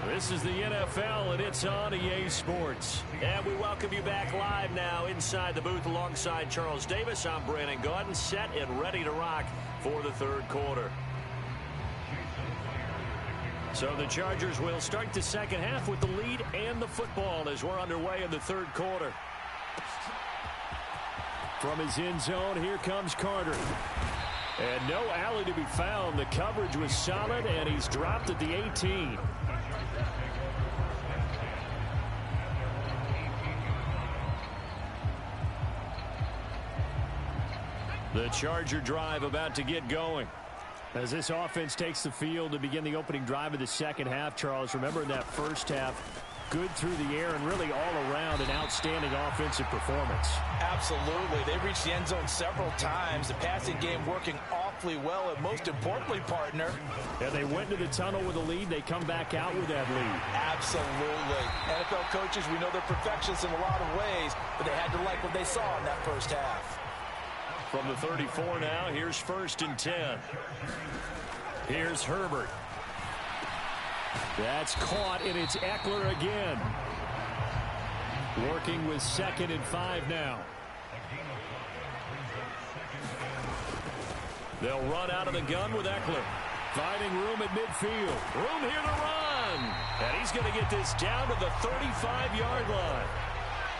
This is the NFL, and it's on EA Sports. And we welcome you back live now inside the booth alongside Charles Davis. I'm Brandon Gaudin, set and ready to rock for the third quarter. So the Chargers will start the second half with the lead and the football as we're underway in the third quarter. From his end zone, here comes Carter. And no alley to be found. The coverage was solid, and he's dropped at the 18. The Charger drive about to get going. As this offense takes the field to begin the opening drive of the second half, Charles, remember in that first half, good through the air and really all around an outstanding offensive performance. Absolutely. They reached the end zone several times. The passing game working awfully well, and most importantly, partner. And they went into the tunnel with a lead. They come back out with that lead. Absolutely. NFL coaches, we know they're perfectionists in a lot of ways, but they had to like what they saw in that first half. From the 34 now, here's 1st and 10. Here's Herbert. That's caught, and it's Eckler again. Working with 2nd and 5 now. They'll run out of the gun with Eckler. Finding room at midfield. Room here to run. And he's going to get this down to the 35-yard line.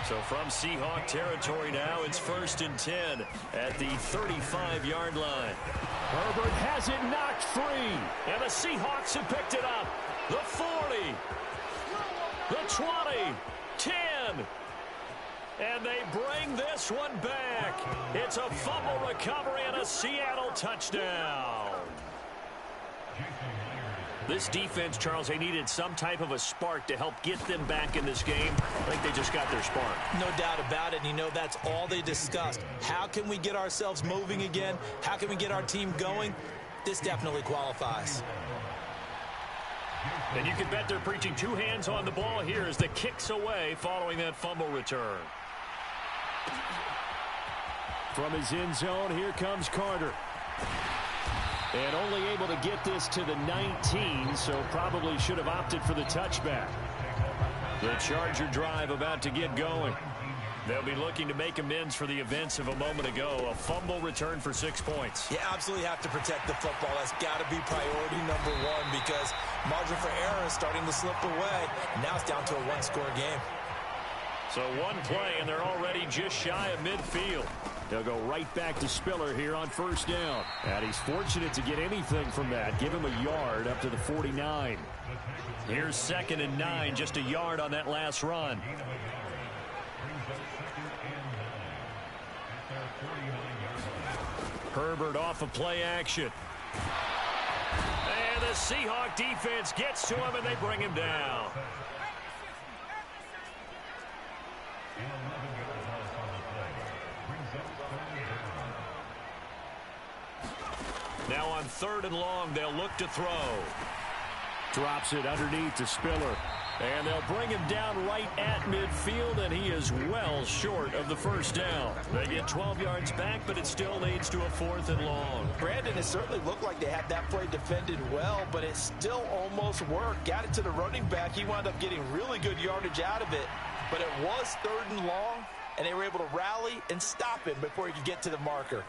So from Seahawk territory now, it's 1st and 10 at the 35-yard line. Herbert has it knocked free. And the Seahawks have picked it up. The 40, the 20, 10. And they bring this one back. It's a fumble recovery and a Seattle touchdown. This defense, Charles, they needed some type of a spark to help get them back in this game. I think they just got their spark. No doubt about it. And you know that's all they discussed. How can we get ourselves moving again? How can we get our team going? This definitely qualifies. And you can bet they're preaching two hands on the ball here as the kick's away following that fumble return. From his end zone, here comes Carter. And only able to get this to the 19, so probably should have opted for the touchback. The Charger drive about to get going. They'll be looking to make amends for the events of a moment ago. A fumble return for 6 points. You absolutely have to protect the football. That's got to be priority number one because margin for error is starting to slip away. Now it's down to a one-score game. So one play, and they're already just shy of midfield. They'll go right back to Spiller here on first down. And he's fortunate to get anything from that. Give him a yard up to the 49. Here's 2nd and 9, just a yard on that last run. Herbert off of play action. And the Seahawk defense gets to him, and they bring him down. Now on 3rd and long, they'll look to throw. Drops it underneath to Spiller. And they'll bring him down right at midfield, and he is well short of the first down. They get 12 yards back, but it still leads to a 4th and long. Brandon, it certainly looked like they had that play defended well, but it still almost worked. Got it to the running back. He wound up getting really good yardage out of it, but it was 3rd and long, and they were able to rally and stop him before he could get to the marker.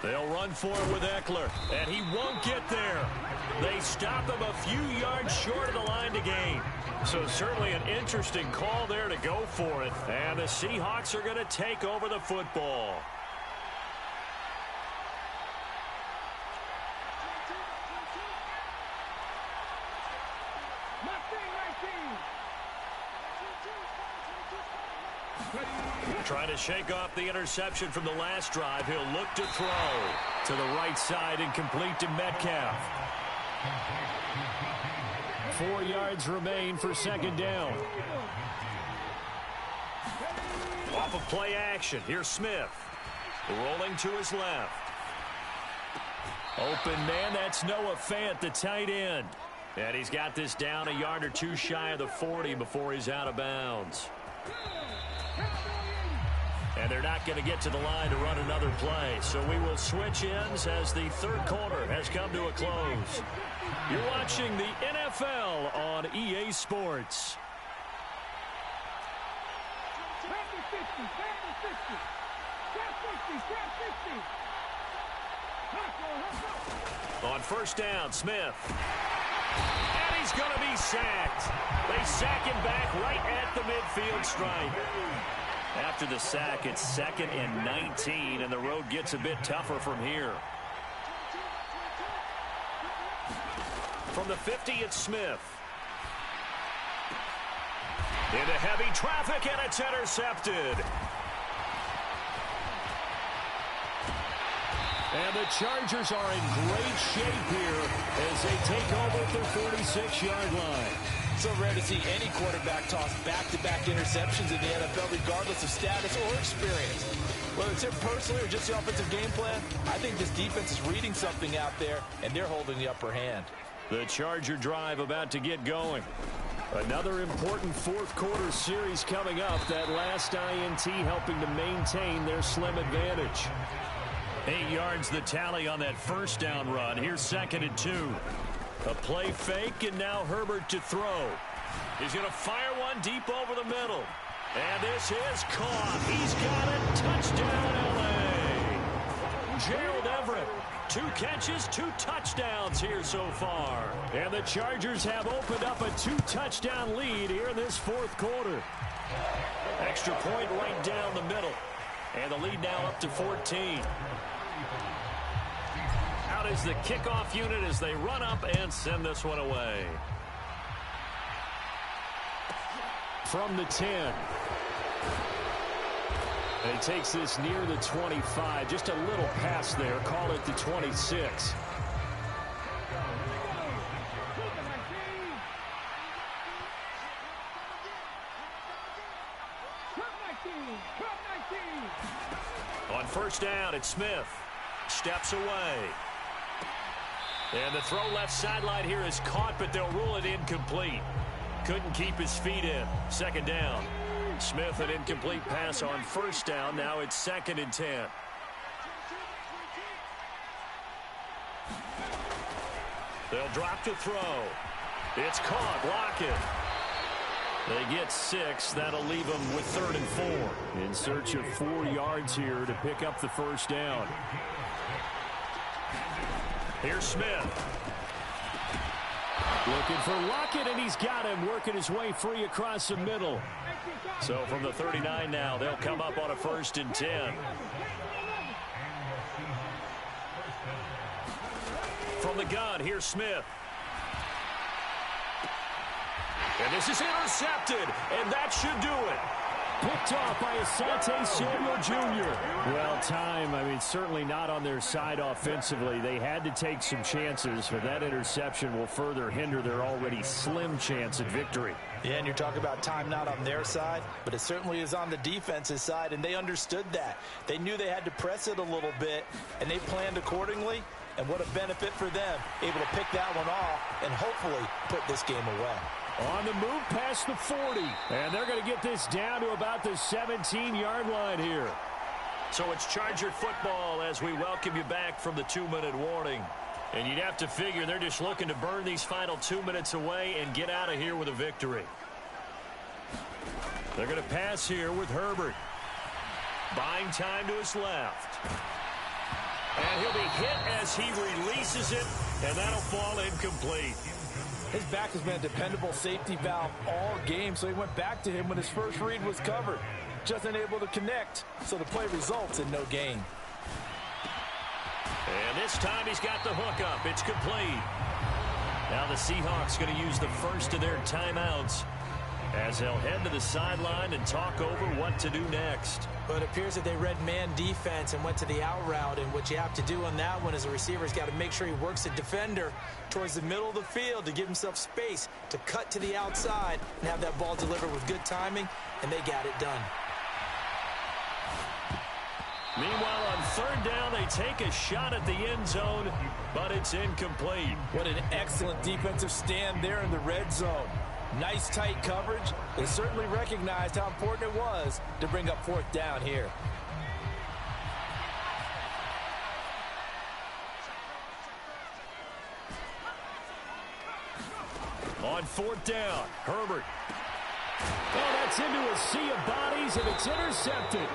They'll run for it with Eckler, and he won't get there. They stop him a few yards short of the line to gain. So certainly an interesting call there to go for it. And the Seahawks are going to take over the football. Trying to shake off the interception from the last drive. He'll look to throw to the right side and complete to Metcalf. 4 yards remain for 2nd down. Off of play action. Here's Smith. Rolling to his left. Open man, that's Noah Fant, the tight end. And he's got this down a yard or two shy of the 40 before he's out of bounds. And they're not going to get to the line to run another play. So we will switch ends as the 3rd quarter has come to a close. You're watching the NFL on EA Sports. On first down, Smith. And he's going to be sacked. They sack him back right at the midfield stripe. After the sack, it's 2nd and 19, and the road gets a bit tougher from here. From the 50, it's Smith. Into heavy traffic, and it's intercepted. And the Chargers are in great shape here as they take over at their 46-yard line. So rare to see any quarterback toss back-to-back interceptions in the NFL, regardless of status or experience. Whether it's him personally or just the offensive game plan, I think this defense is reading something out there, and they're holding the upper hand. The Charger drive about to get going. Another important 4th quarter series coming up. That last INT helping to maintain their slim advantage. 8 yards the tally on that first down run. Here's 2nd and 2. A play fake, and now Herbert to throw. He's going to fire one deep over the middle. And this is caught. He's got it. Touchdown, L.A. Gerald Everett. 2 catches, 2 touchdowns here so far. And the Chargers have opened up a 2-touchdown lead here in this 4th quarter. Extra point right down the middle. And the lead now up to 14. Out is the kickoff unit as they run up and send this one away. From the 10. And he takes this near the 25. Just a little pass there. Call it the 26. On first down, it's Smith. Steps away. And the throw left sideline here is caught, but they'll rule it incomplete. Couldn't keep his feet in. 2nd down. Smith, an incomplete pass on first down. Now it's 2nd and 10. They'll drop to throw. It's caught. Lockett. They get 6. That'll leave them with 3rd and 4. In search of 4 yards here to pick up the first down. Here's Smith. Looking for Lockett, and he's got him, working his way free across the middle. So from the 39 now, they'll come up on a 1st and 10. From the gun, here's Smith. And this is intercepted, and that should do it. Picked off by Asante Samuel Jr. Well, certainly not on their side offensively. They had to take some chances, but that interception will further hinder their already slim chance at victory. Yeah, and you're talking about time not on their side, but it certainly is on the defense's side, and they understood that. They knew they had to press it a little bit, and they planned accordingly, and what a benefit for them, able to pick that one off and hopefully put this game away. On the move past the 40, and they're going to get this down to about the 17-yard line here. So it's Charger football as we welcome you back from the 2-minute warning. And you'd have to figure they're just looking to burn these final 2 minutes away and get out of here with a victory. They're going to pass here with Herbert. Buying time to his left. And he'll be hit as he releases it, and that'll fall incomplete. His back has been a dependable safety valve all game, so he went back to him when his first read was covered. Just unable to connect, so the play results in no gain. And this time he's got the hook up. It's complete. Now the Seahawks going to use the first of their timeouts as they'll head to the sideline and talk over what to do next. But it appears that they read man defense and went to the out route, and what you have to do on that one as a receiver's got to make sure he works the defender towards the middle of the field to give himself space to cut to the outside and have that ball delivered with good timing, and they got it done. Meanwhile, on 3rd down, they take a shot at the end zone, but it's incomplete. What an excellent defensive stand there in the red zone. Nice tight coverage. They certainly recognized how important it was to bring up 4th down here. On 4th down, Herbert. Oh, that's into a sea of bodies, and it's intercepted.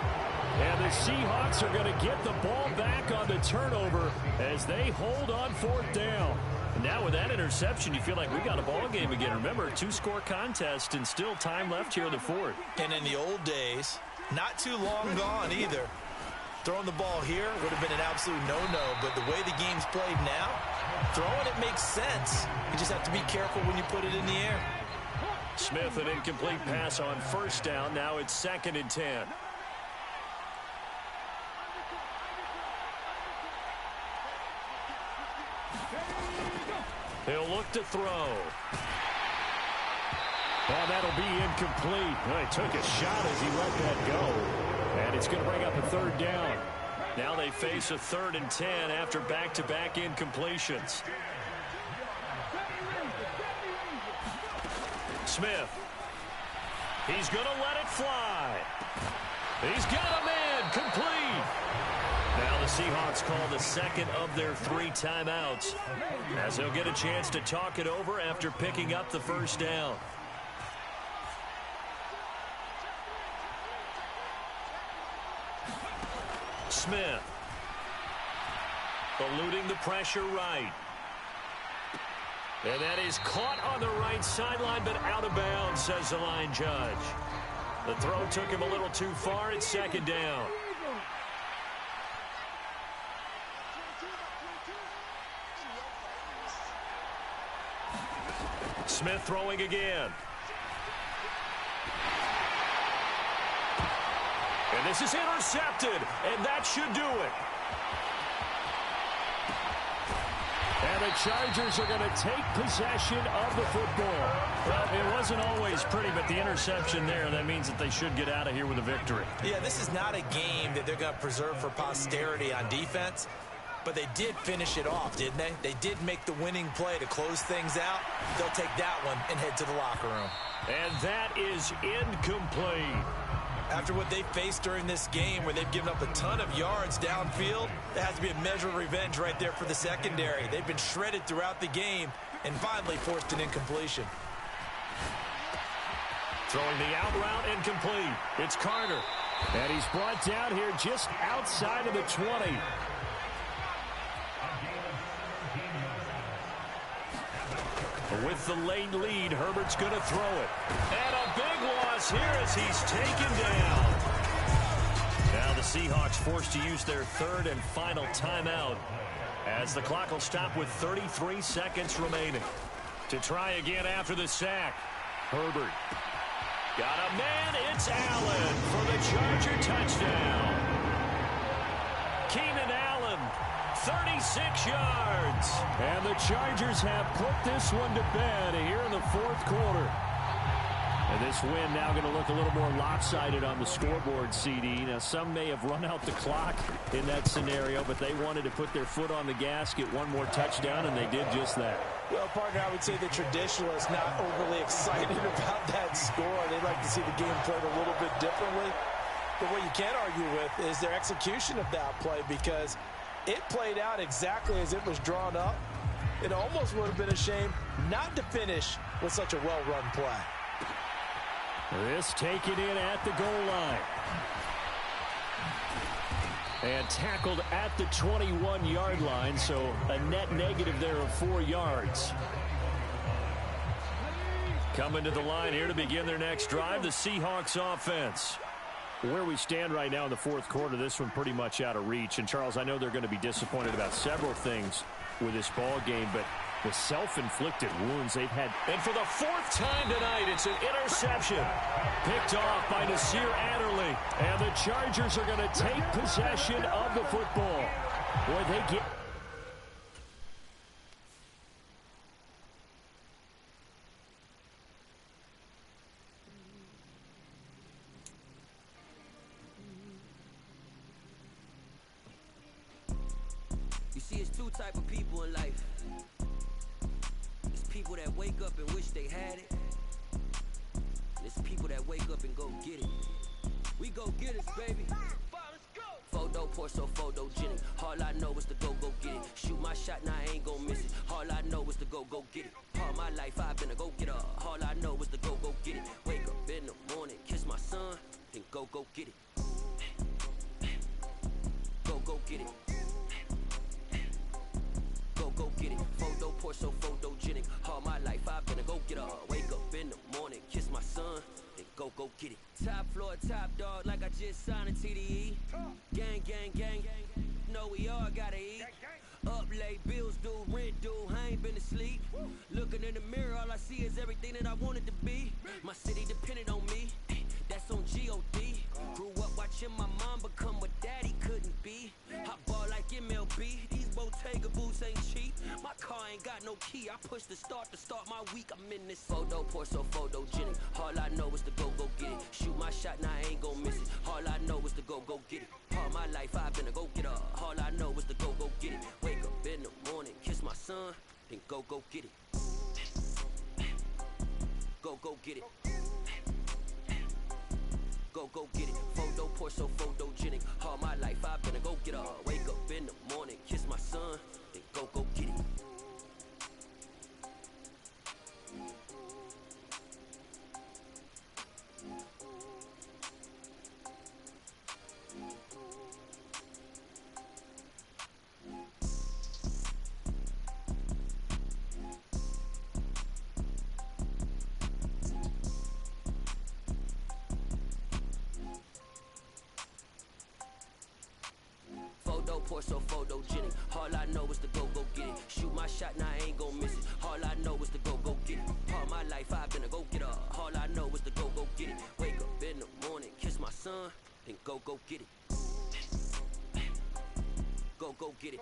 And the Seahawks are going to get the ball back on the turnover as they hold on 4th down. And now with that interception, you feel like we got a ball game again. Remember, 2-score contest and still time left here in the 4th. And in the old days, not too long gone either. Throwing the ball here would have been an absolute no-no, but the way the game's played now, throwing it makes sense. You just have to be careful when you put it in the air. Smith, an incomplete pass on 1st down. Now it's 2nd and 10. He'll look to throw. And that'll be incomplete. Well, he took a shot as he let that go. And it's going to bring up a 3rd down. Now they face a 3rd and 10 after back-to-back incompletions. Smith. He's going to let it fly. He's got a man complete. Now the Seahawks call the 2nd of their 3 timeouts as they'll get a chance to talk it over after picking up the 1st down. Smith. Eluding the pressure right. And that is caught on the right sideline, but out of bounds, says the line judge. The throw took him a little too far. It's 2nd down. Smith throwing again. And this is intercepted, and that should do it. And the Chargers are going to take possession of the football. Well, it wasn't always pretty, but the interception there, that means that they should get out of here with a victory. Yeah, this is not a game that they're going to preserve for posterity on defense. But they did finish it off, didn't they? They did make the winning play to close things out. They'll take that one and head to the locker room. And that is incomplete. After what they faced during this game where they've given up a ton of yards downfield, there has to be a measure of revenge right there for the secondary. They've been shredded throughout the game and finally forced an incompletion. Throwing the out route incomplete. It's Carter. And he's brought down here just outside of the 20. With the late lead, Herbert's going to throw it. And a big loss here as he's taken down. Now the Seahawks forced to use their third and final timeout as the clock will stop with 33 seconds remaining. To try again after the sack. Herbert. Got a man. It's Allen for the Charger touchdown. Keenan Allen. 36 yards. And the Chargers have put this one to bed here in the fourth quarter. And this win now going to look a little more lopsided on the scoreboard, CD. Now, some may have run out the clock in that scenario, but they wanted to put their foot on the gas, get one more touchdown, and they did just that. Well, partner, I would say the traditionalists not overly excited about that score. They'd like to see the game played a little bit differently. But what you can't argue with is their execution of that play, because it played out exactly as it was drawn up. It almost would have been a shame not to finish with such a well-run play. This taken in at the goal line. And tackled at the 21-yard line, so a net negative there of 4 yards. Coming to the line here to begin their next drive, the Seahawks offense. Where we stand right now in the fourth quarter, this one pretty much out of reach. And, Charles, I know they're going to be disappointed about several things with this ball game, but the self-inflicted wounds they've had. And for the fourth time tonight, it's an interception. Picked off by Nasir Adderley. And the Chargers are going to take possession of the football. Boy, they get... Type of people in life. It's people that wake up and wish they had it. And it's people that wake up and go get it. We go get it, baby. Photo poor, so photogenic. All I know is to go get it. Shoot my shot, now I ain't gon' miss it. All I know is to go get it. All my life I've been a go-getter. All I know is to go get it. Wake up in the morning, kiss my son, then go get it. Go get it. Go get it. Photo poor, so photogenic. All my life I've been a go-getter. Wake up in the morning, kiss my son, then go get it. Top floor, top dog, like I just signed a TDE. Gang, gang, gang. No, we all gotta eat. Up late, bills due, rent due, I ain't been asleep. Looking in the mirror, all I see is everything that I wanted to be. My city depended on me, that's on G.O.D. Grew up watching my mom become what daddy couldn't be. I ball like MLB, these Bottega boots ain't cheap. My car ain't got no key, I push the start to start my week. I'm in this photo poor, so photogenic. All I know is to go get it. Shoot my shot, now I ain't gon' miss it. All I know is to go get it. All my life I've been a go-getter. All I know is to go get it. Wake up in the morning, kiss my son, then go get it. Go get it. Go get it. Photo poor, so photogenic. All my life I've been a go-getter. Wake up in the morning, kiss my son, then go get it. Photo poor, so photogenic. All I know is to go get it. Shoot my shot, now I ain't gon' miss it. All I know is to go get it. All my life I've been a go-getter. All I know is to go get it. Wake up in the morning, kiss my son, then go get it. Go get it.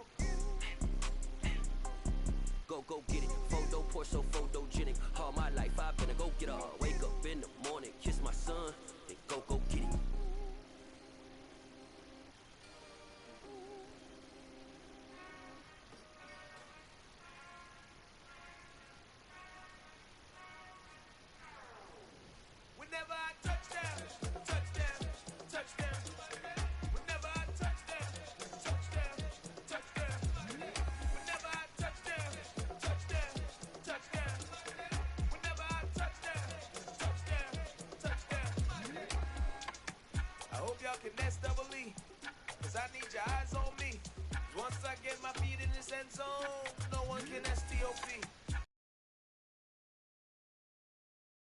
Go get it. Photo poor, so photogenic. All my life I've been a go-getter. Wake up in the morning, kiss my son, then go get it. y'all can SWE. Cause I need your eyes on me. Once I get my feet in this end zone, no one can STOP.